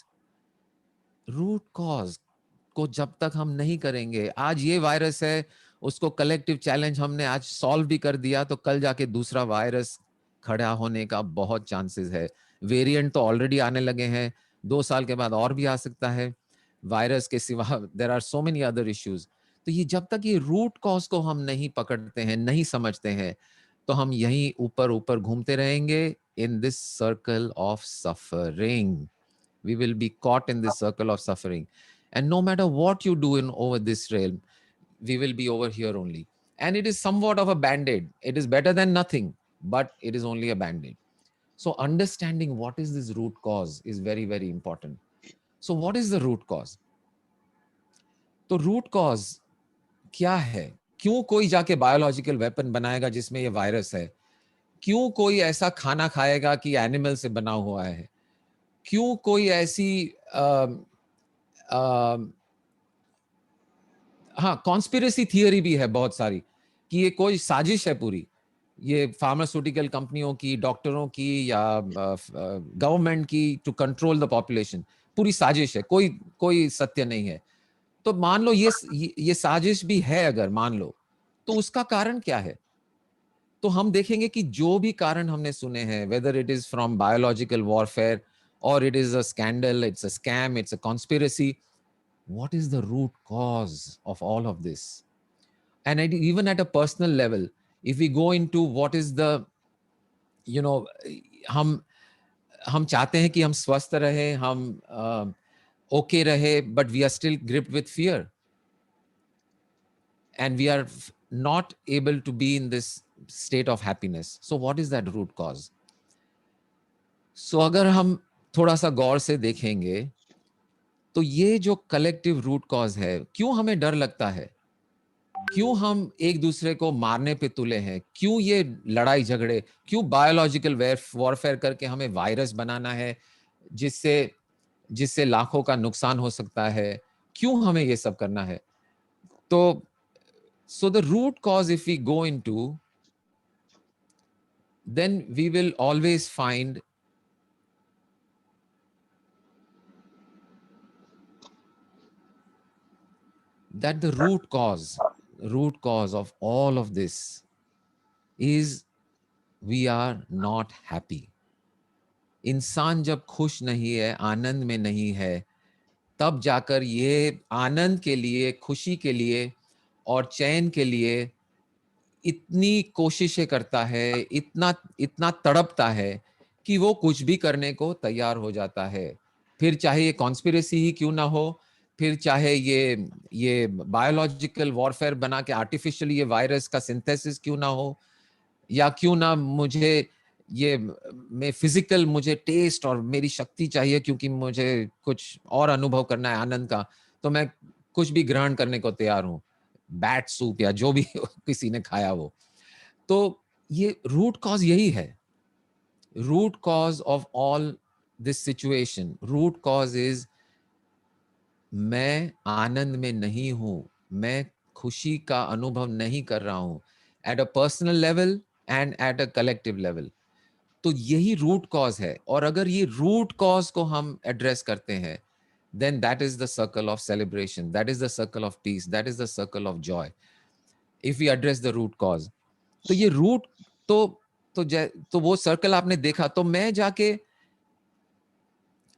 को जब तक हम नहीं करेंगे, आज ये virus है, उसको कलेक्टिव चैलेंज हमने आज सॉल्व भी कर दिया, तो कल जाके दूसरा वायरस खड़ा होने का बहुत चांसेस है. वेरिएंट तो ऑलरेडी आने लगे हैं, 2 साल के बाद और भी आ सकता है. वायरस के सिवा there are so many other issues. तो ये जब तक ये रूट कॉज को हम नहीं पकड़ते हैं, नहीं समझते हैं, तो हम यहीं ऊपर ऊपर घूमते रहेंगे in this circle of suffering. We will be caught in this circle of suffering. And no matter what you do in over this realm, we will be over here only. And it is somewhat of a band-aid. It is better than nothing, but it is only a band-aid. So understanding what is this root cause is very, very important. So what is the root cause? तो root cause क्या है? क्यों कोई जाके biological weapon बनाएगा जिसमें ये virus है? क्यों कोई ऐसा खाना खाएगा कि एनिमल से बना हुआ है? क्यों कोई ऐसी हाँ, कॉन्स्पिरेसी थियरी भी है बहुत सारी कि ये कोई साजिश है पूरी, ये फार्मास्यूटिकल कंपनियों की, डॉक्टरों की या गवर्नमेंट की, टू कंट्रोल द पॉपुलेशन. पूरी साजिश है, कोई सत्य नहीं है. तो मान लो ये साजिश भी है, अगर मान लो, तो उसका कारण क्या है? तो हम देखेंगे कि जो भी कारण हमने सुने हैं, whether it is from biological warfare or it is a scandal, it's a scam, it's a conspiracy, what is the root cause of all of this? And even at a personal level, if we go into what is the, you know, हम चाहते हैं कि हम स्वस्थ रहे, हम okay रहे, but we are still gripped with fear, and we are not able to be in this state of happiness. So what is that root cause? So अगर हम थोड़ा सा गौर से देखेंगे, तो ये जो कलेक्टिव रूट कॉज है, क्यों हमें डर लगता है, क्यों हम एक दूसरे को मारने पे तुले हैं, क्यों ये लड़ाई झगड़े, क्यों बायोलॉजिकल वॉरफेयर करके हमें वायरस बनाना है जिससे लाखों का नुकसान हो सकता है, क्यों हमें ये सब करना है? तो so the root cause, if we go into, then we will always find that the root cause of all of this is we are not happy. इंसान जब खुश नहीं है, आनंद में नहीं है, तब जाकर ये आनंद के लिए, खुशी के लिए और चैन के लिए इतनी कोशिशें करता है, इतना तड़पता है कि वो कुछ भी करने को तैयार हो जाता है. फिर चाहे ये कॉन्स्पिरेसी ही क्यों ना हो, फिर चाहे ये बायोलॉजिकल वॉरफेयर बना के आर्टिफिशियली ये वायरस का सिंथेसिस क्यों ना हो, या क्यों ना मैं फिजिकल मुझे टेस्ट और मेरी शक्ति चाहिए क्योंकि मुझे कुछ और अनुभव करना है आनंद का, तो मैं कुछ भी ग्रहण करने को तैयार हूँ, बैट सूप या जो भी किसी ने खाया वो. तो ये रूट कॉज यही है. Root cause of all this situation, root cause is मैं आनंद में नहीं हूं, मैं खुशी का अनुभव नहीं कर रहा हूं, at a personal level and at a collective level. तो यही रूट कॉज है. और अगर ये रूट कॉज को हम एड्रेस करते हैं, then that is the circle of celebration, that is the circle of peace, that is the circle of joy, if we address the root cause. तो ये रूट तो वो सर्कल आपने देखा. तो मैं जाके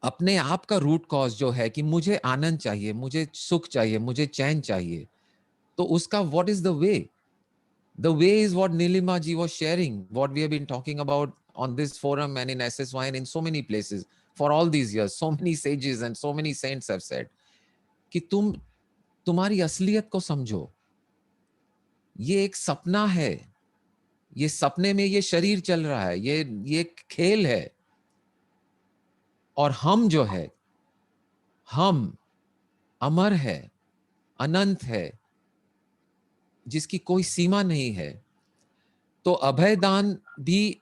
अपने आप का रूट कॉज जो है कि मुझे आनंद चाहिए, मुझे सुख चाहिए, मुझे चैन चाहिए, तो उसका what is the way? The way is what Nilima ji was sharing, what we have been talking about on this forum and in SSY and in so many places for all these years. So many sages and so many saints have said कि तुम्हारी असलियत को समझो. ये एक सपना है, ये सपने में ये शरीर चल रहा है, ये खेल है. और हम जो है, हम अमर है, अनंत है, जिसकी कोई सीमा नहीं है. तो अभयदान भी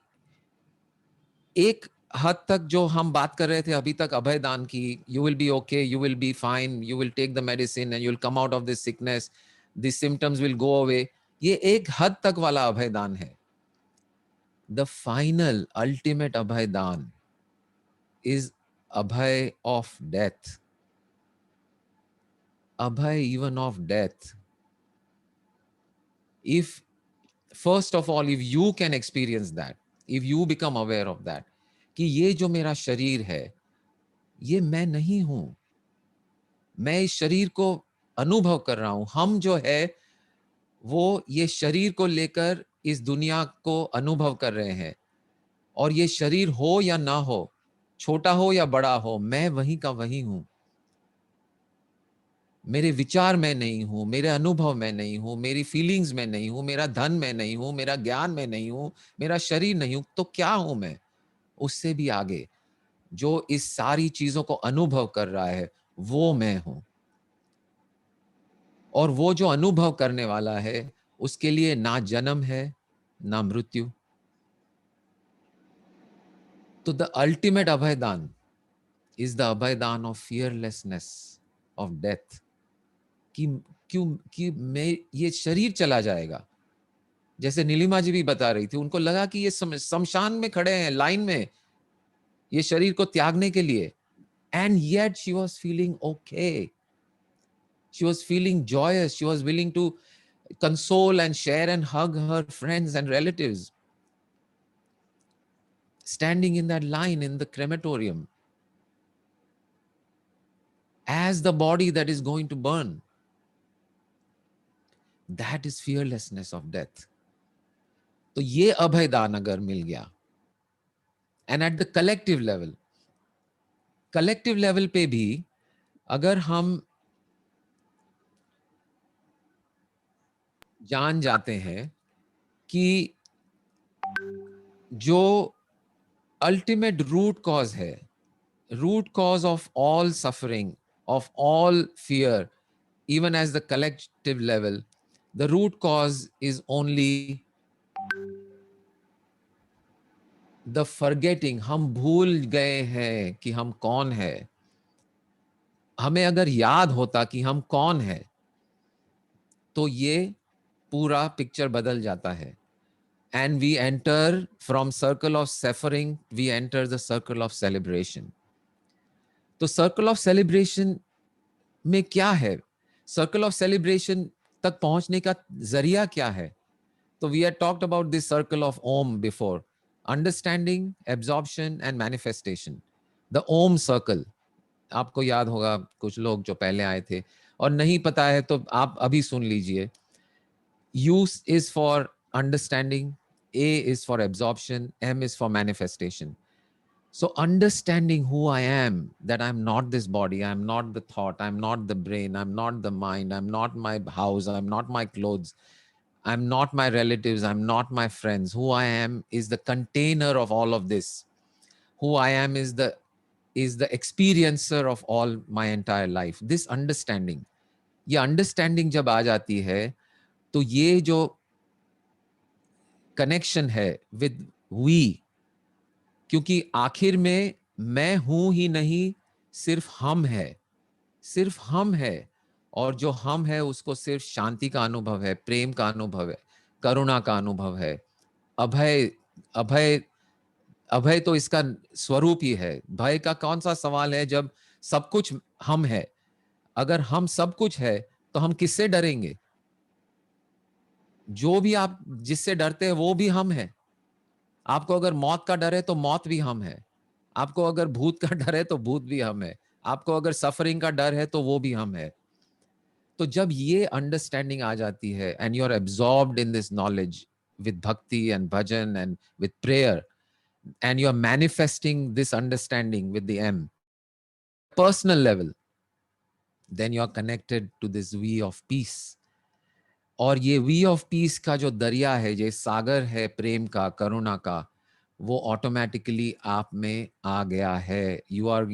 एक हद तक जो हम बात कर रहे थे अभी तक अभयदान की, you will be okay, you will be fine, you will take the medicine and you will come out of this sickness, the symptoms will go away. ये एक हद तक वाला अभयदान है. The final ultimate अभयदान is abhay of death. Abhay even of death. If, first of all, if you can experience that, if you become aware of that, कि ये जो मेरा शरीर है, ये मैं नहीं हूं, मैं इस शरीर को अनुभव कर रहा हूं. हम जो है वो ये शरीर को लेकर इस दुनिया को अनुभव कर रहे हैं, और ये शरीर हो या ना हो, छोटा हो या बड़ा हो, मैं वहीं का वहीं हूं. मेरे विचार में नहीं हूं, मेरे अनुभव में नहीं हूं, मेरी फीलिंग्स में नहीं हूं, मेरा धन में नहीं हूं, मेरा ज्ञान में नहीं हूं, मेरा शरीर नहीं हूं. तो क्या हूं मैं? उससे भी आगे जो इस सारी चीजों को अनुभव कर रहा है, वो मैं हूं. और वो जो अनुभव करने वाला है, उसके लिए ना जन्म है ना मृत्यु. तो द अल्टीमेट अभयदान इज द अभयदान ऑफ फियरलेसनेस ऑफ डेथ. कि मैं ये शरीर चला जाएगा. जैसे नीलिमा जी भी बता रही थी, उनको लगा कि ये शमशान में खड़े हैं लाइन में ये शरीर को त्यागने के लिए. And yet she was feeling okay. She was feeling joyous. She was willing to console and share and hug her friends and relatives, standing in that line in the crematorium as the body that is going to burn. That is fearlessness of death. तो ये अभयदान अगर मिल गया, and at the collective level पे भी अगर हम जान जाते हैं कि जो अल्टीमेट रूट कॉज है, root cause of all suffering, of all fear, even as the collective level, the root cause is only the forgetting. हम भूल गए हैं कि हम कौन है. हमें अगर याद होता कि हम कौन है, तो ये पूरा पिक्चर बदल जाता है. And we enter from circle of suffering, we enter the circle of celebration. तो circle of celebration में क्या है? Circle of celebration तक पहुंचने का जरिया क्या है? तो we had talked about this circle of Om before. Understanding, absorption and manifestation. The Om circle. आपको याद होगा, कुछ लोग जो पहले आए थे, और नहीं पता है तो आप अभी सुन लीजिए. U is for understanding, A is for absorption, M is for manifestation. So understanding who I am, that I'm not this body, I'm not the thought, I'm not the brain, I'm not the mind, I'm not my house, I'm not my clothes, I'm not my relatives, I'm not my friends. Who I am is the container of all of this. Who I am is the experiencer of all my entire life. This understanding, ये understanding जब आ जाती है, तो ये जो connection है with we, क्योंकि आखिर में मैं हूं ही नहीं, सिर्फ हम है, सिर्फ हम है. और जो हम है उसको सिर्फ शांति का अनुभव है, प्रेम का अनुभव है, करुणा का अनुभव है. अभय अभय अभय तो इसका स्वरूप ही है. भय का कौन सा सवाल है जब सब कुछ हम है? अगर हम सब कुछ है तो हम किससे डरेंगे? जो भी आप जिससे डरते हैं वो भी हम है. आपको अगर मौत का डर है तो मौत भी हम है. आपको अगर भूत का डर है तो भूत भी हम है. आपको अगर सफरिंग का डर है तो वो भी हम है. तो जब ये अंडरस्टैंडिंग आ जाती है and you are absorbed in this knowledge with bhakti and bhajan and with prayer, and you are manifesting this understanding with the M, personal level, then you are connected to this we of peace. और ये we of peace का जो दरिया है, ये सागर है प्रेम का, करुणा का, वो ऑटोमेटिकली आप में आ गया है. यू आर,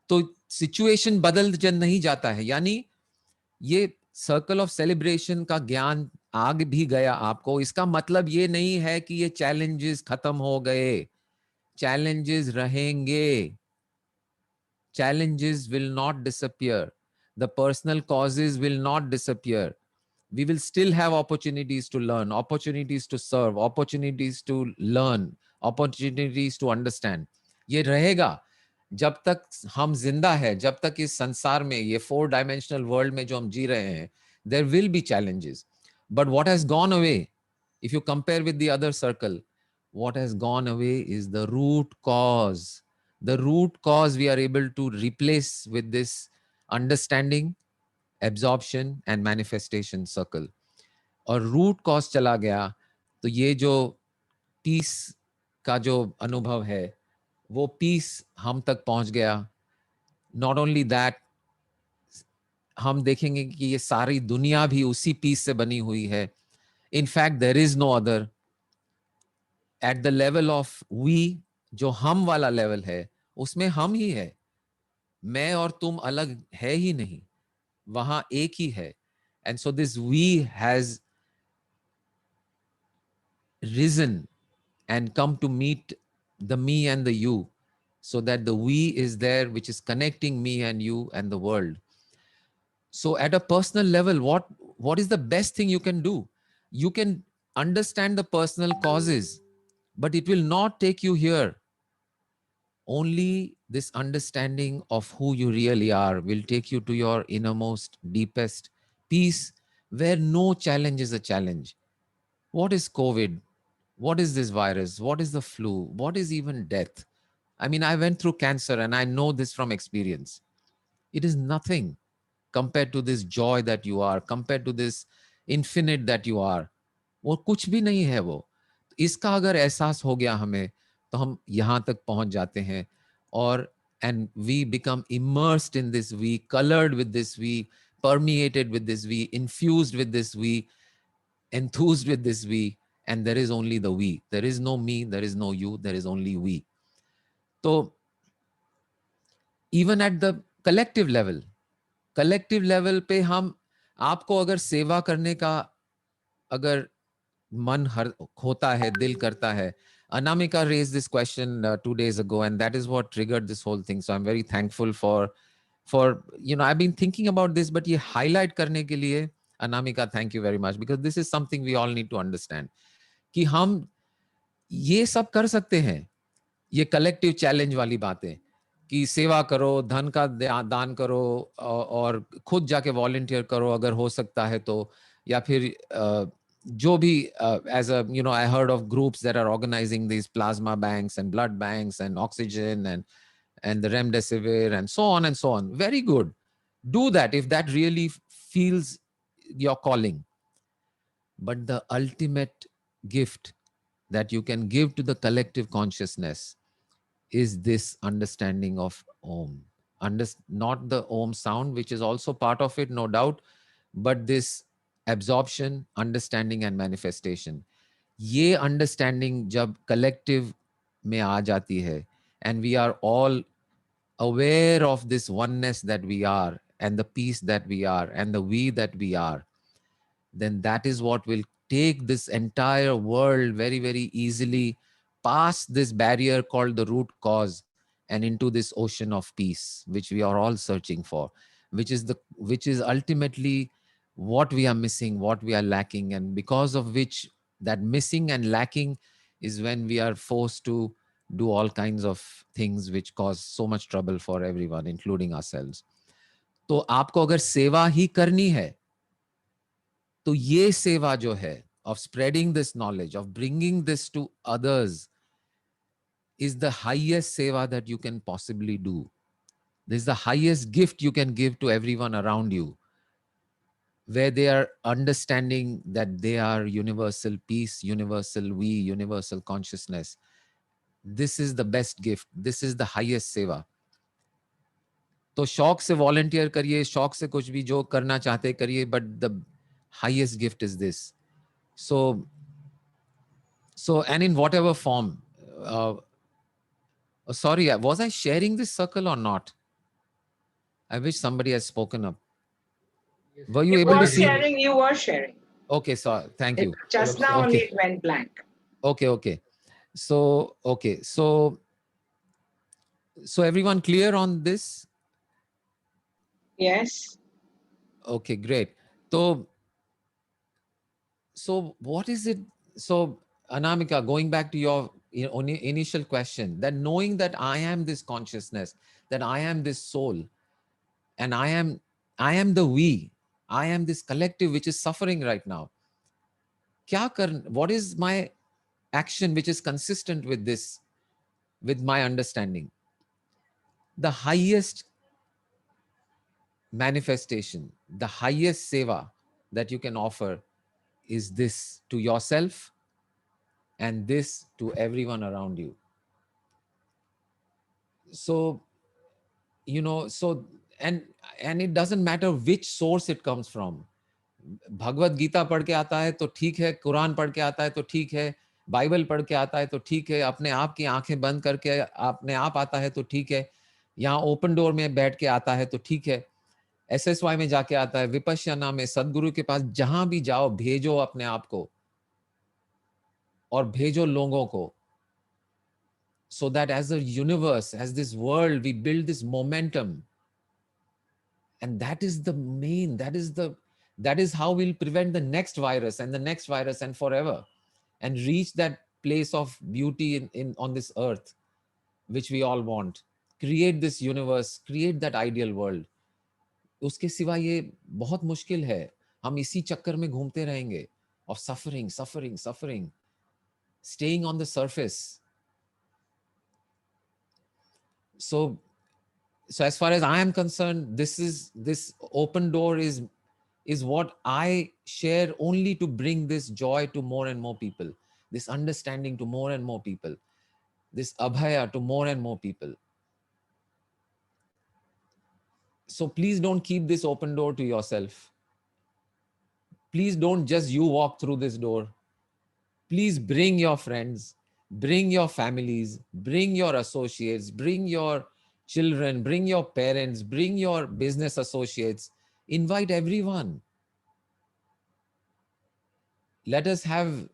तो सिचुएशन बदल जन नहीं जाता है. यानी ये सर्कल ऑफ सेलिब्रेशन का ज्ञान आग भी गया आपको. इसका मतलब ये नहीं है कि ये चैलेंजेस खत्म हो गए. Challenges रहेंगे. Challenges will not disappear. The personal causes will not disappear. we will still have opportunities to learn, opportunities to serve, opportunities to learn, opportunities to understand. ये रहेगा जब तक हम जिंदा है, जब तक इस संसार में, ये 4-dimensional world में जो हम जी रहे हैं, there will be challenges. But what has gone away, if you compare with the other circle, what has gone away is the root cause. The root cause we are able to replace with this understanding, absorption and manifestation circle. और root cause चला गया तो ये जो piece का जो अनुभव है, वो पीस हम तक पहुंच गया. नॉट ओनली दैट, हम देखेंगे कि ये सारी दुनिया भी उसी पीस से बनी हुई है. In fact there is no other. At the level of we, जो हम वाला लेवल है, उसमें हम ही है. मैं और तुम अलग है ही नहीं, वहां एक ही है. And so this we has risen and come to meet the me and the you, so that the we is there, which is connecting me and you and the world. So at a personal level, what is the best thing you can do? You can understand the personal causes, but it will not take you here. Only this understanding of who you really are will take you to your innermost, deepest peace, where no challenge is a challenge. What is COVID? What is this virus? What is the flu? What is even death? I mean, I went through cancer and I know this from experience. It is nothing compared to this joy that you are, compared to this infinite that you are. वो कुछ भी नहीं है वो. इसका अगर एहसास हो गया हमें, तो हम यहाँ तक पहुंच जाते हैं. और and we become immersed in this we, colored with this we, permeated with this we, infused with this we, enthused with this we, and there is only the we. There is no me, there is no you, there is only we. So even at the collective level पे हम, आपको अगर सेवा करने का अगर मन होता है, दिल करता है. Anamika raised this question 2 days ago, and that is what triggered this whole thing. So I'm very thankful for I've been thinking about this, but ye highlight karne ke liye, Anamika, thank you very much, because this is something we all need to understand. कि हम ये सब कर सकते हैं, ये collective challenge वाली बातें, कि सेवा करो, धन का दान करो, और खुद जाके वॉलंटियर करो अगर हो सकता है तो, या फिर जो भी as a I heard of groups that are organizing these plasma banks and blood banks and oxygen and the remdesivir and so on and so on. Very good. Do that if that really feels your calling. But the ultimate gift that you can give to the collective consciousness is this understanding of Om. Not the Om sound, which is also part of it, no doubt, but this absorption, understanding and manifestation. ये understanding जब collective में आ जाती है, and we are all aware of this oneness that we are, and the peace that we are, and the we that we are, then that is what will take this entire world very, very easily past this barrier called the root cause and into this ocean of peace, which we are all searching for, which is ultimately what we are missing, what we are lacking, and because of which that missing and lacking is when we are forced to do all kinds of things which cause so much trouble for everyone, including ourselves. तो आपको अगर सेवा ही करनी है, तो ये सेवा जो है of spreading this knowledge, of bringing this to others, is the highest seva that you can possibly do. This is the highest gift you can give to everyone around you, where they are understanding that they are universal peace, universal we, universal consciousness. This is the best gift. This is the highest seva. तो शौक से volunteer करिए, शौक से कुछ भी जो करना चाहते करिए, but the highest gift is this. So and in whatever form, sorry, was I sharing this circle or not? I wish somebody has spoken up. Were you able to see? You were sharing. Okay, so thank you. Just now only it went blank. Okay. So everyone clear on this? Yes. Okay, great. So So what is it? So Anamika, going back to your initial question, that knowing that I am this consciousness, that I am this soul, and I am the we, I am this collective which is suffering right now. What is my action which is consistent with this, with my understanding? The highest manifestation, the highest seva that you can offer is this to yourself and this to everyone around you. So, so, and it doesn't matter which source it comes from. Bhagavad Gita पढ़ के आता है तो ठीक है, कुरान पढ़ के आता है तो ठीक है, बाइबल पढ़ के आता है तो ठीक है, अपने आप की आंखें बंद करके अपने आप आता है तो ठीक है, यहाँ ओपन डोर में बैठ के आता है तो ठीक है, SSY में जाके आता है, विपश्यना में, सदगुरु के पास, जहां भी जाओ भेजो अपने आप को और भेजो लोगों को, so that as a universe, as this world, we build this momentum, and that is the main, that is how we'll prevent the next virus and the next virus and forever, and reach that place of beauty in on this earth which we all want. Create this universe, create that ideal world. उसके सिवा ये बहुत मुश्किल है. हम इसी चक्कर में घूमते रहेंगे of suffering, staying on the surface. So as far as I am concerned, this open door is what I share only to bring this joy to more and more people, this understanding to more and more people, this abhaya to more and more people. So please don't keep this open door to yourself. Please don't just you walk through this door. Please bring your friends, bring your families, bring your associates, bring your children, bring your parents, bring your business associates, invite everyone. Let us have,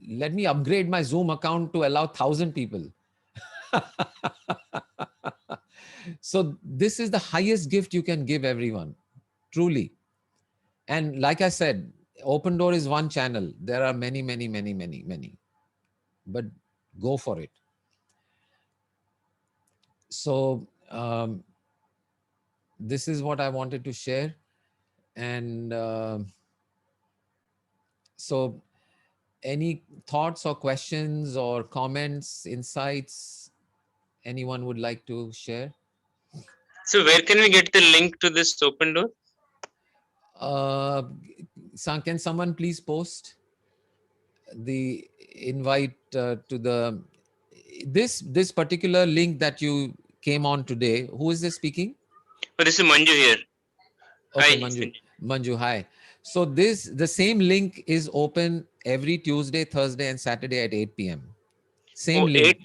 let me upgrade my Zoom account to allow 1,000 people. So this is the highest gift you can give everyone, truly. And like I said, Open Door is one channel. There are many, but go for it. So this is what I wanted to share. And so any thoughts or questions or comments, insights, anyone would like to share? So where can we get the link to this Open Door? Can someone please post the invite to the this particular link that you came on today? Who is this speaking? Oh, this is Manju here. Okay, Hi. Manju, hi. So the same link is open every Tuesday, Thursday, and Saturday at 8 p.m. Same link.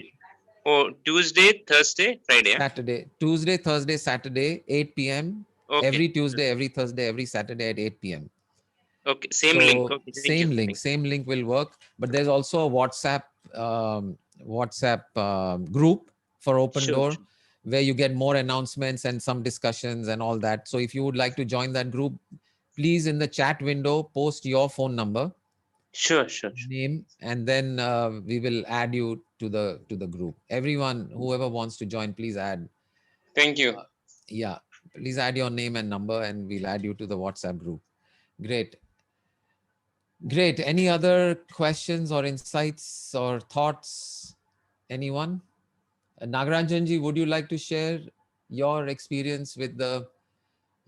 Tuesday, Thursday, Friday. Saturday, Tuesday, Thursday, Saturday, 8 p.m. Okay. Every Tuesday, every Thursday, every Saturday at 8 p.m. Okay, same link. Okay, same link will work. But there's also a WhatsApp group for Open Door, where you get more announcements and some discussions and all that. So if you would like to join that group, please in the chat window post your phone number, sure, name, and then we will add you to the group. Everyone, whoever wants to join, please add. Thank you. Yeah, please add your name and number, and we'll add you to the WhatsApp group. Great. Any other questions or insights or thoughts? Anyone? Nagarajanji, would you like to share your experience with the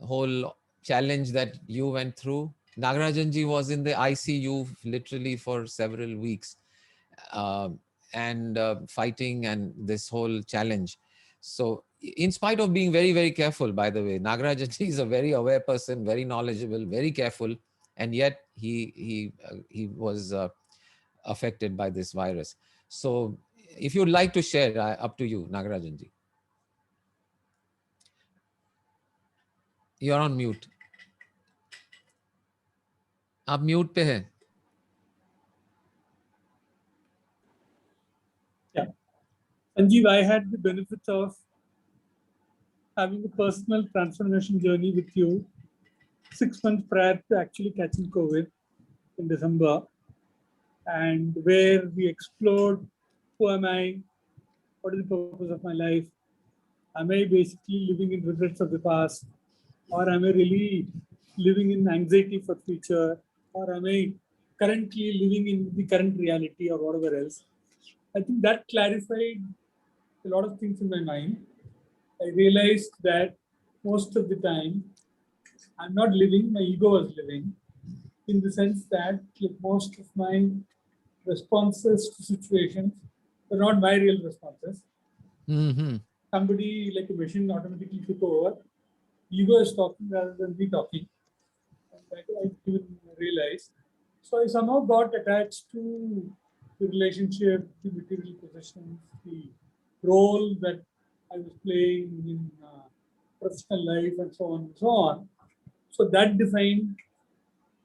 whole challenge that you went through? Nagarajanji was in the ICU literally for several weeks and fighting and this whole challenge. So in spite of being very, very careful, by the way, Nagarajanji is a very aware person, very knowledgeable, very careful, and yet he was affected by this virus. So if you'd like to share, up to you, Nagarajanji. You're on mute. आप mute पे हैं. Yeah, Sanjeev, I had the benefit of having a personal transformation journey with you 6 months prior to actually catching COVID in December, and where we explored who am I, what is the purpose of my life, am I basically living in regrets of the past, or am I really living in anxiety for future, or am I currently living in the current reality or whatever else. I think that clarified a lot of things in my mind. I realized that most of the time I'm not living, my ego was living, in the sense that like, most of my responses to situations were not my real responses. Somebody like a machine automatically took over. Ego is talking rather than me talking. And that I didn't realize. So I somehow got attached to the relationship, the material possessions, the role that I was playing in professional life and so on and so on. So that defined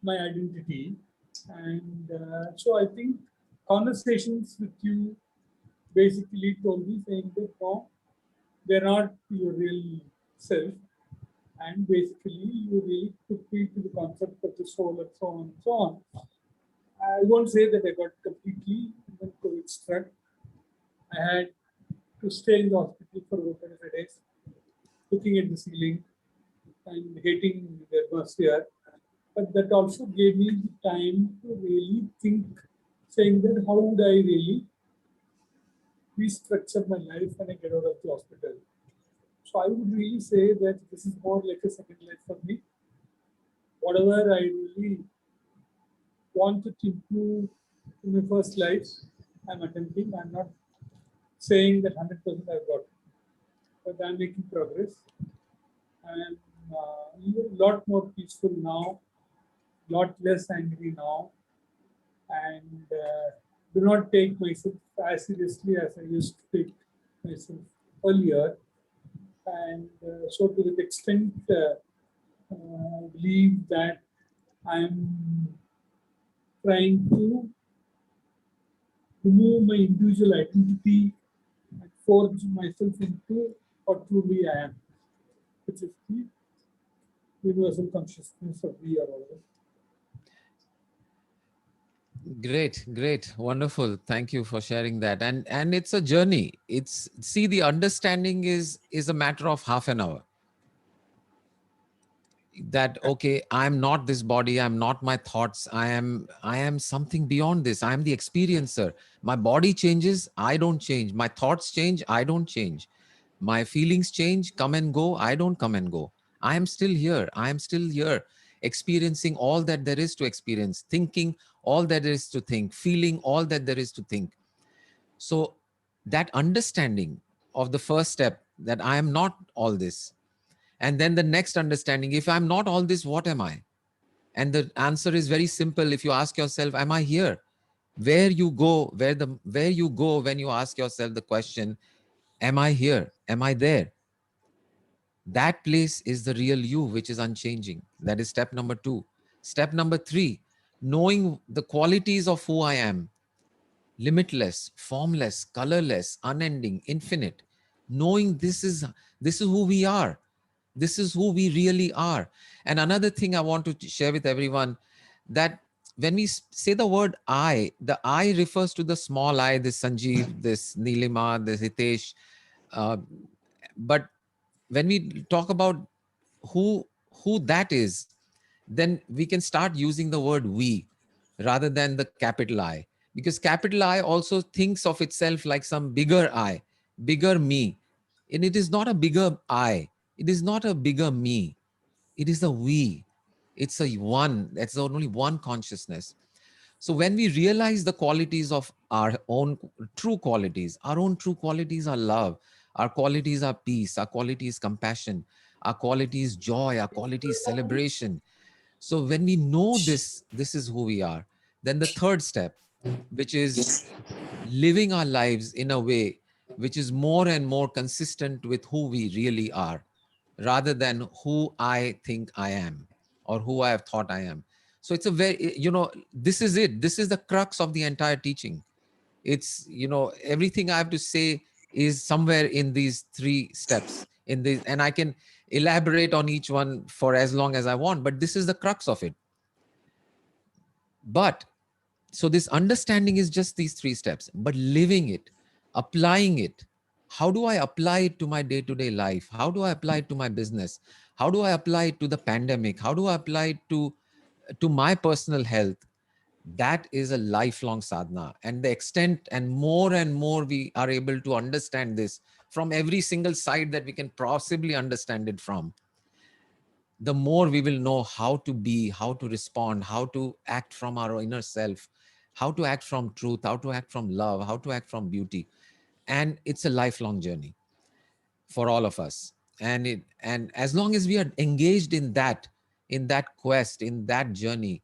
my identity. And so I think conversations with you basically told me saying that no, they're not your real self. And basically you really took me to the concept of the soul and so on and so on. I won't say that I got completely when COVID struck. I had to stay in the hospital for about 25 days, looking at the ceiling and hating the atmosphere. But that also gave me the time to really think, saying that how would I really restructure my life when I get out of the hospital. So I would really say that this is more like a second life for me. Whatever I really wanted to improve in my first life, I'm attempting. I'm not saying that 100% I've got it, but I'm making progress. I'm a lot more peaceful now, a lot less angry now, and do not take myself as seriously as I used to take myself earlier. And so to that extent, I believe that I'm trying to remove my individual identity and forge myself into what truly I am, which is the universal consciousness of we are all. Great, wonderful. Thank you for sharing that. And it's a journey. It's, see, the understanding is a matter of half an hour. That okay, I'm not this body, I'm not my thoughts, I am something beyond this. I'm the experiencer. My body changes, I don't change. My thoughts change, I don't change. My feelings change, come and go, I don't come and go. I am still here. I am still here, experiencing all that there is to experience, thinking all that there is to think, feeling all that there is to think. So that understanding of the first step, that I am not all this. And then the next understanding, if I'm not all this, what am I? And the answer is very simple. If you ask yourself, am I here? Where you go when you ask yourself the question, am I here? Am I there? That place is the real you, which is unchanging. That is step number 2. Step number 3, knowing the qualities of who I am. Limitless, formless, colorless, unending, infinite. Knowing this is who we are. This is who we really are. And another thing I want to share with everyone, that when we say the word I, the I refers to the small I, this Sanjeev, this Nilima, this Hitesh. But when we talk about who that is, then we can start using the word we rather than the capital I. Because capital I also thinks of itself like some bigger I, bigger me. And it is not a bigger I. It is not a bigger me. It is a we. It's a one. That's only one consciousness. So when we realize the qualities of our own true qualities, our own true qualities are love. Our qualities are peace. Our quality is compassion. Our quality is joy. Our quality is celebration. So when we know this is who we are, then the third step, which is living our lives in a way which is more and more consistent with who we really are, rather than who I think I am or who I have thought I am. So it's a very, this is it. This is the crux of the entire teaching. It's, everything I have to say is somewhere in these 3 steps. in this, and I can elaborate on each one for as long as I want, but this is the crux of it. But so this understanding is just these 3 steps, but living it, applying it. How do I apply it to my day-to-day life? How do I apply it to my business? How do I apply it to the pandemic? How do I apply it to my personal health? That is a lifelong sadhana. And the extent and more we are able to understand this from every single side that we can possibly understand it from, the more we will know how to be, how to respond, how to act from our inner self, how to act from truth, how to act from love, how to act from beauty. And it's a lifelong journey for all of us. And as long as we are engaged in that quest, in that journey,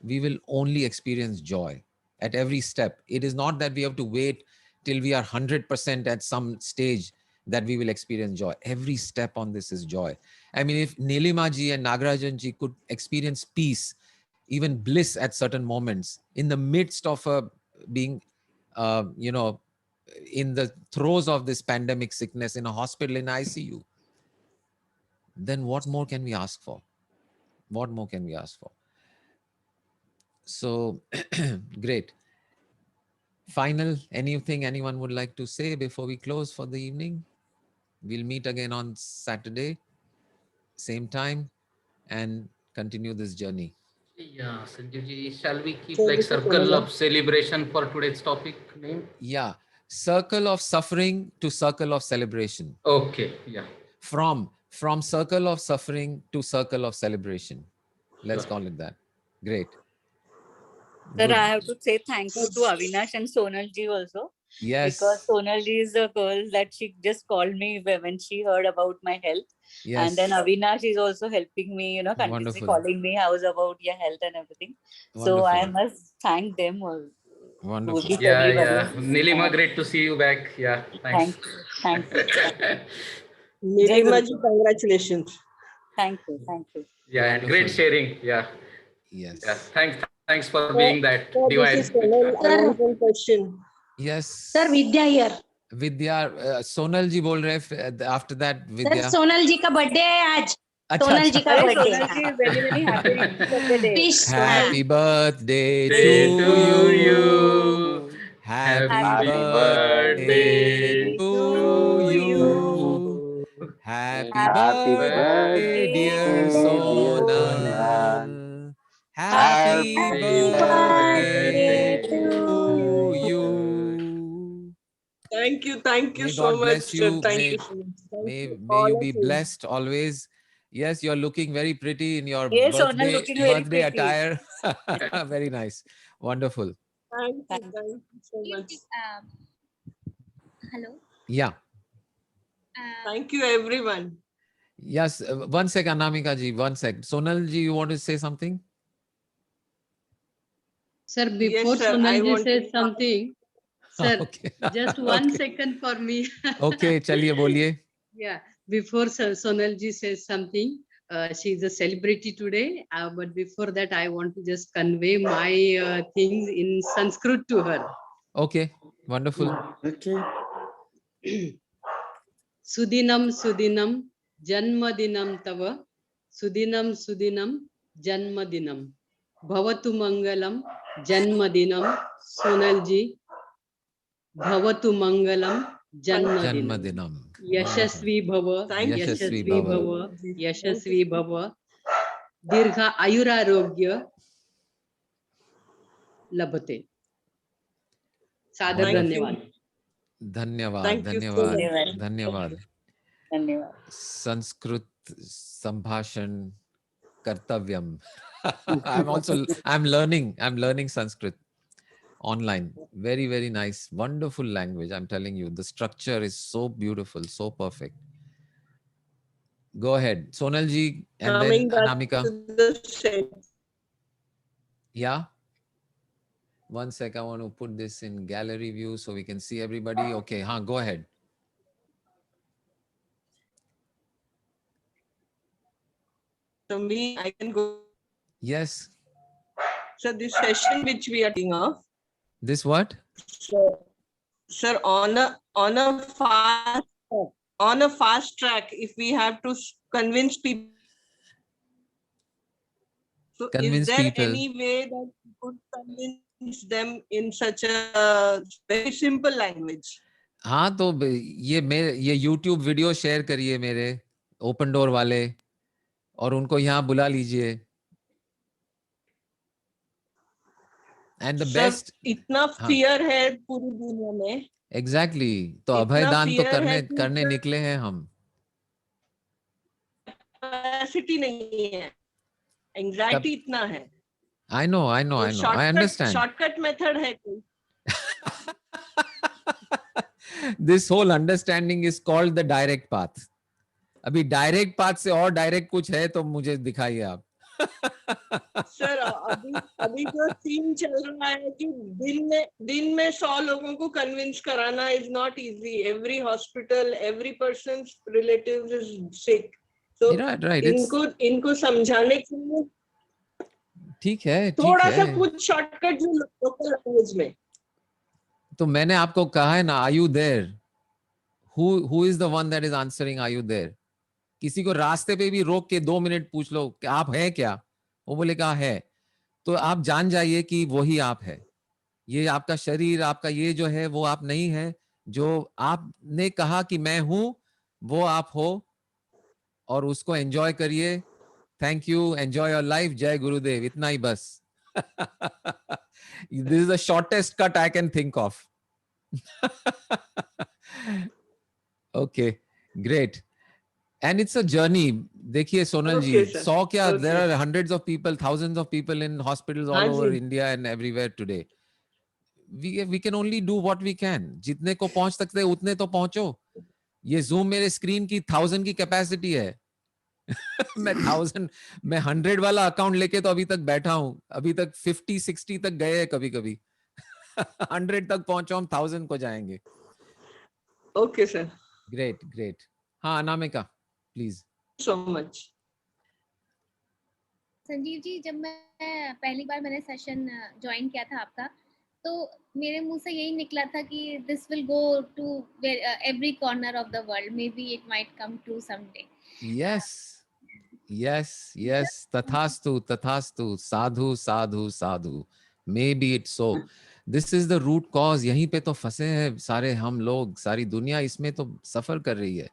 we will only experience joy at every step. It is not that we have to wait till we are 100% at some stage that we will experience joy. Every step on this is joy. I mean, if Nilima ji and Nagarajan ji could experience peace, even bliss at certain moments in the midst of being, in the throes of this pandemic sickness in a hospital, in ICU, then what more can we ask for? What more can we ask for? So great. Final, anything anyone would like to say before we close for the evening? We'll meet again on Saturday, same time, and continue this journey. Yeah, Sanjeev ji, shall we keep like circle of celebration for today's topic name? Yeah, circle of suffering to circle of celebration. Okay, yeah. From circle of suffering to circle of celebration. Let's call it that. Great. Sir, Good. I have to say thank you to Avinash and Sonal ji also. Yes. Because Sonal ji is the girl that she just called me when she heard about my health. Yes. And then Avinash is also helping me, continuously Wonderful. calling me how's about your health and everything. Wonderful. So I must thank them all. Wonderful. Yeah. Nilima, great to see you back. Yeah, thanks. Thank you. Nilima ji, congratulations. Thank you. Yeah, and great sharing. Yeah. Yes. Yeah. Thanks for being that divine. This is Sonal. I want one question. Yes. Sir, Vidya here. Vidya, Sonal ji bol rahe. After that, Vidya. Sir, Sonal ji ka birthday hai aaj. Achha, Sonal ji ka Sonal birthday. ji, very happy birthday. Wish. Happy birthday to you. Happy birthday to you. Happy birthday, dear Sonal. Happy birthday to you. Thank you May so God much. bless you. Sir. Thank May, you so much. Thank may, you, may all you of be blessed always. Yes, you're looking very pretty in your Yes, Sonal birthday, looking very birthday pretty. attire. Very nice. Wonderful. Thank you so much. Hello. Yeah. Thank you, everyone. Yes. 1 sec, Anamika ji. 1 sec. Sonal ji, you want to say something? Sir, before sir, I Sonal ji want says to- something, sir, Okay. just 1 Okay. second for me. Okay, chaliye boliye. Yeah, before Sonal ji says something, she is a celebrity today. But before that, I want to just convey my things in Sanskrit to her. Okay, wonderful. Okay. Sudinam Sudinam Janmadinam Tava Sudinam Janmadinam Bhavatu Mangalam Janmadinam Sonalji Bhavatu Mangalam Janmadinam Yashasvi Bhava Yashasvi Yashasvi Bhava Yashasvi Bhava Dirgha Ayurarogya Labhate. Sadar Thank you. Dhanyavad. Dhanyavad. Thank you so Dhanyavad. much. Dhanyavad. Dhanyavad. Sanskrit Sambhashan Kartavyam. I'm learning Sanskrit online. Very, very nice. Wonderful language. I'm telling you, the structure is so beautiful, so perfect. Go ahead. Sonal ji and Coming then back Anamika. to the shed. Yeah. 1 sec. I want to put this in gallery view so we can see everybody. Okay. Go ahead. So me, I can go. Yes. So this session which we are taking off. This what? Sir, on a fast on a fast track if we have to convince people. So is Convince there people. any way that we could convince them in such a very simple language? हाँ तो ये YouTube video share करिए मेरे open door वाले और उनको यहाँ बुला लीजिए. And the best. इतना fear है पूरी दुनिया में. Exactly. तो अभय दान तो करने निकले हैं हम. Capacity नहीं है. Anxiety इतना है. I know. I understand. Shortcut method है कोई. This whole understanding is called the direct path. अभी direct path से और direct कुछ है तो मुझे दिखाइए आप. सर अभी जो सीन चल रहा है कि दिन में 100 लोगों को कन्विंस कराना is not easy. Every hospital, every person's relatives is sick. So right. इनको समझाने के लिए ठीक है. थोड़ा सा कुछ शॉर्टकट जो लोकल लैंग्वेज में. तो मैंने आपको कहा है ना, are you there? Who is the one that is answering? Are you there? किसी को रास्ते पे भी रोक के 2 मिनट पूछ लो कि आप हैं क्या, वो बोले कहा है, तो आप जान जाइए कि वही आप है. ये आपका शरीर, आपका ये जो है वो आप नहीं है. जो आपने कहा कि मैं हूं वो आप हो और उसको एंजॉय करिए. Thank you. Enjoy your life. जय गुरुदेव. इतना ही बस. This is the shortest cut I can think of. Okay, great. And it's a journey. देखिए सोनल जी, 100 क्या, there are hundreds of people, thousands of people in hospitals all over India and everywhere today. We can only do what we can. जितने को पहुंच सकते हैं उतने तो पहुंचो. ये Zoom मेरे स्क्रीन की 1000 की कैपेसिटी है. मैं 100 वाला अकाउंट लेके तो अभी तक बैठा हूं. अभी तक 50-60 तक गए हैं कभी कभी. 100 तक पहुंचो, हम 1000 को जाएंगे. Okay sir. ग्रेट. हाँ Anamika please. So much. Sanjeev ji, जब मैं पहली बार मैंने सेशन ज्वाइन किया था आपका, तो मेरे मुंह से यही निकला था कि this will go to every corner of the world. Maybe it might come true someday. Yes. Tathastu. Sadhu. Maybe it's so. This is the root cause. यहीं पे तो फंसे हैं सारे हम लोग. सारी दुनिया इसमें तो सफर कर रही है.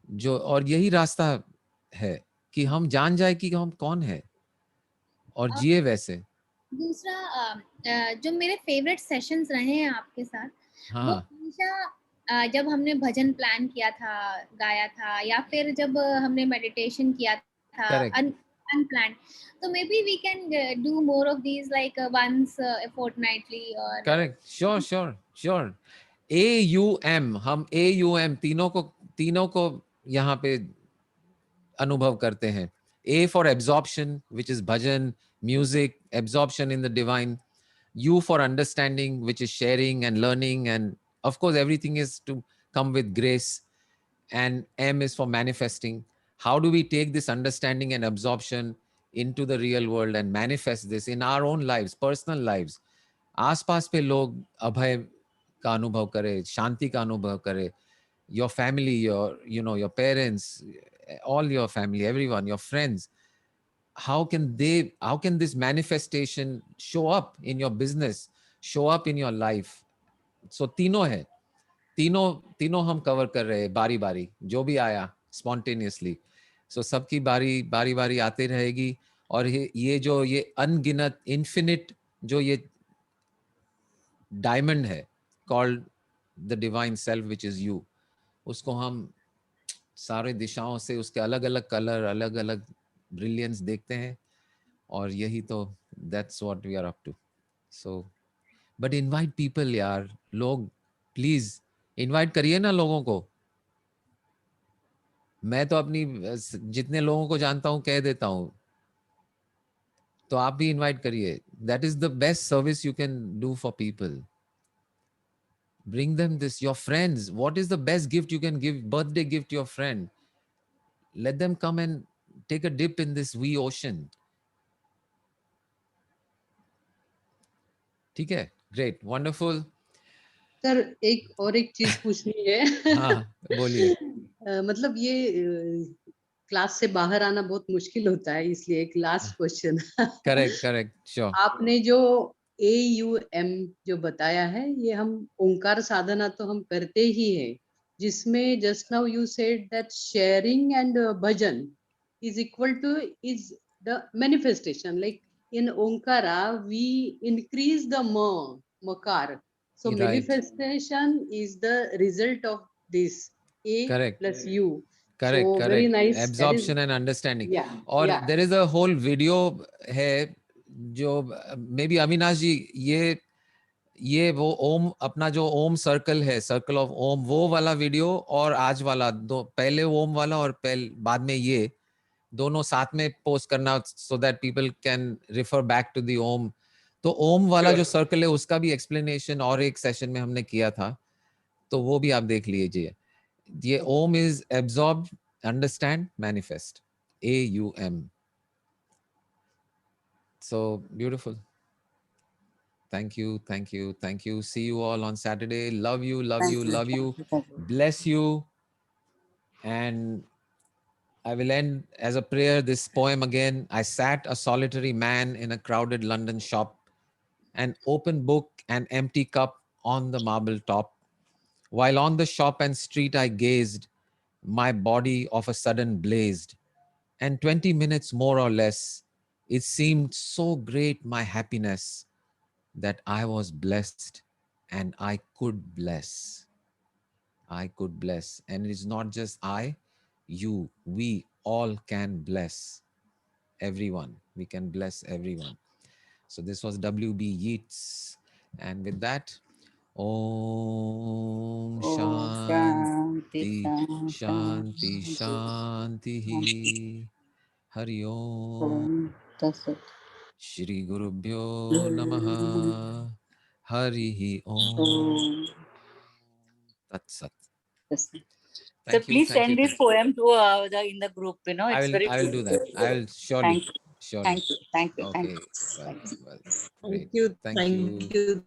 जो और यही रास्ता है कि हम जान जाए कि हम कौन है और जिए वैसे. दूसरा जो मेरे फेवरेट सेशंस रहे हैं आपके साथ, वो हमेशा जब हमने भजन प्लान किया था, गाया था, या फिर जब हमने मेडिटेशन किया था अनप्लान्ड. तो maybe we can do more of these like once fortnightly. और करेक्ट. श्योर. AUM, हम AUM तीनों को यहाँ पे अनुभव करते हैं. A for absorption, which is bhajan, music, absorption in the divine. U for understanding, which is sharing and learning, and of course everything is to come with grace. And M is for manifesting. How do we take this understanding and absorption into the real world and manifest this in our own lives, personal lives? आसपास पे लोग अभय का अनुभव करे, शांति का अनुभव करे. Your family, your parents, all your family, everyone, your friends. How can this manifestation show up in your business, show up in your life? So तीनों है. तीनों हम कवर कर रहे हैं बारी बारी, जो भी आया spontaneously. So सबकी बारी आते रहेगी. और ये अनगिनत infinite जो ये डायमंड है called the divine self, which is you, उसको हम सारे दिशाओं से उसके अलग अलग कलर, अलग अलग ब्रिलियंस देखते हैं. और यही तो that's what we are up to. So but invite people यार. लोग प्लीज इनवाइट करिए ना लोगों को. मैं तो अपनी जितने लोगों को जानता हूं कह देता हूं, तो आप भी इनवाइट करिए. That is the best service you can do for people. Bring them this. Your friends, what is the best gift you can give? Birthday gift to your friend. Let them come and take a dip in this wee ocean. ठीक है. Great. Wonderful. Sir एक चीज पूछनी है। हाँ बोलिए। मतलब ये क्लास से बाहर आना बहुत मुश्किल होता है, इसलिए एक लास्ट क्वेश्चन। Correct sure. आपने जो AUM जो बताया है, ये हम ओंकार साधना तो हम करते ही है, जिसमें just now you said that sharing and bhajan is equal to is the manifestation. Like in Onkara, we increase the makar. So Right. manifestation is the result of this A Correct. plus U. Correct, So correct. very nice. Absorption and understanding. Yeah. और yeah. there is a whole video है जो maybe Avinash जी ये वो ओम अपना जो ओम circle है, circle of ओम, वो वाला वीडियो और आज वाला, दो पहले ओम वाला और बाद में ये दोनों साथ में पोस्ट करना, so that people can refer back to the ओम। तो ओम वाला जो सर्कल है उसका भी एक्सप्लेनेशन और एक सेशन में हमने किया था, तो वो भी आप देख लीजिए। ये Om is absorb, understand, manifest, AUM। So beautiful. Thank you. See you all on Saturday. Love you. Bless you. And I will end as a prayer this poem again. I sat a solitary man in a crowded London shop, an open book, an empty cup on the marble top. While on the shop and street I gazed, my body of a sudden blazed. And 20 minutes more or less, it seemed so great my happiness, that I was blessed and I could bless. And it's not just I, you, we all can bless everyone. We can bless everyone. So this was W.B. Yeats. And with that, Om Shanti Hari Om Shri Gurubhyo Namaha Harihi Om Tat Sat. So please send this poem to in the group. It's I will do that. I will surely. Thank you. Okay. Well, Thank you.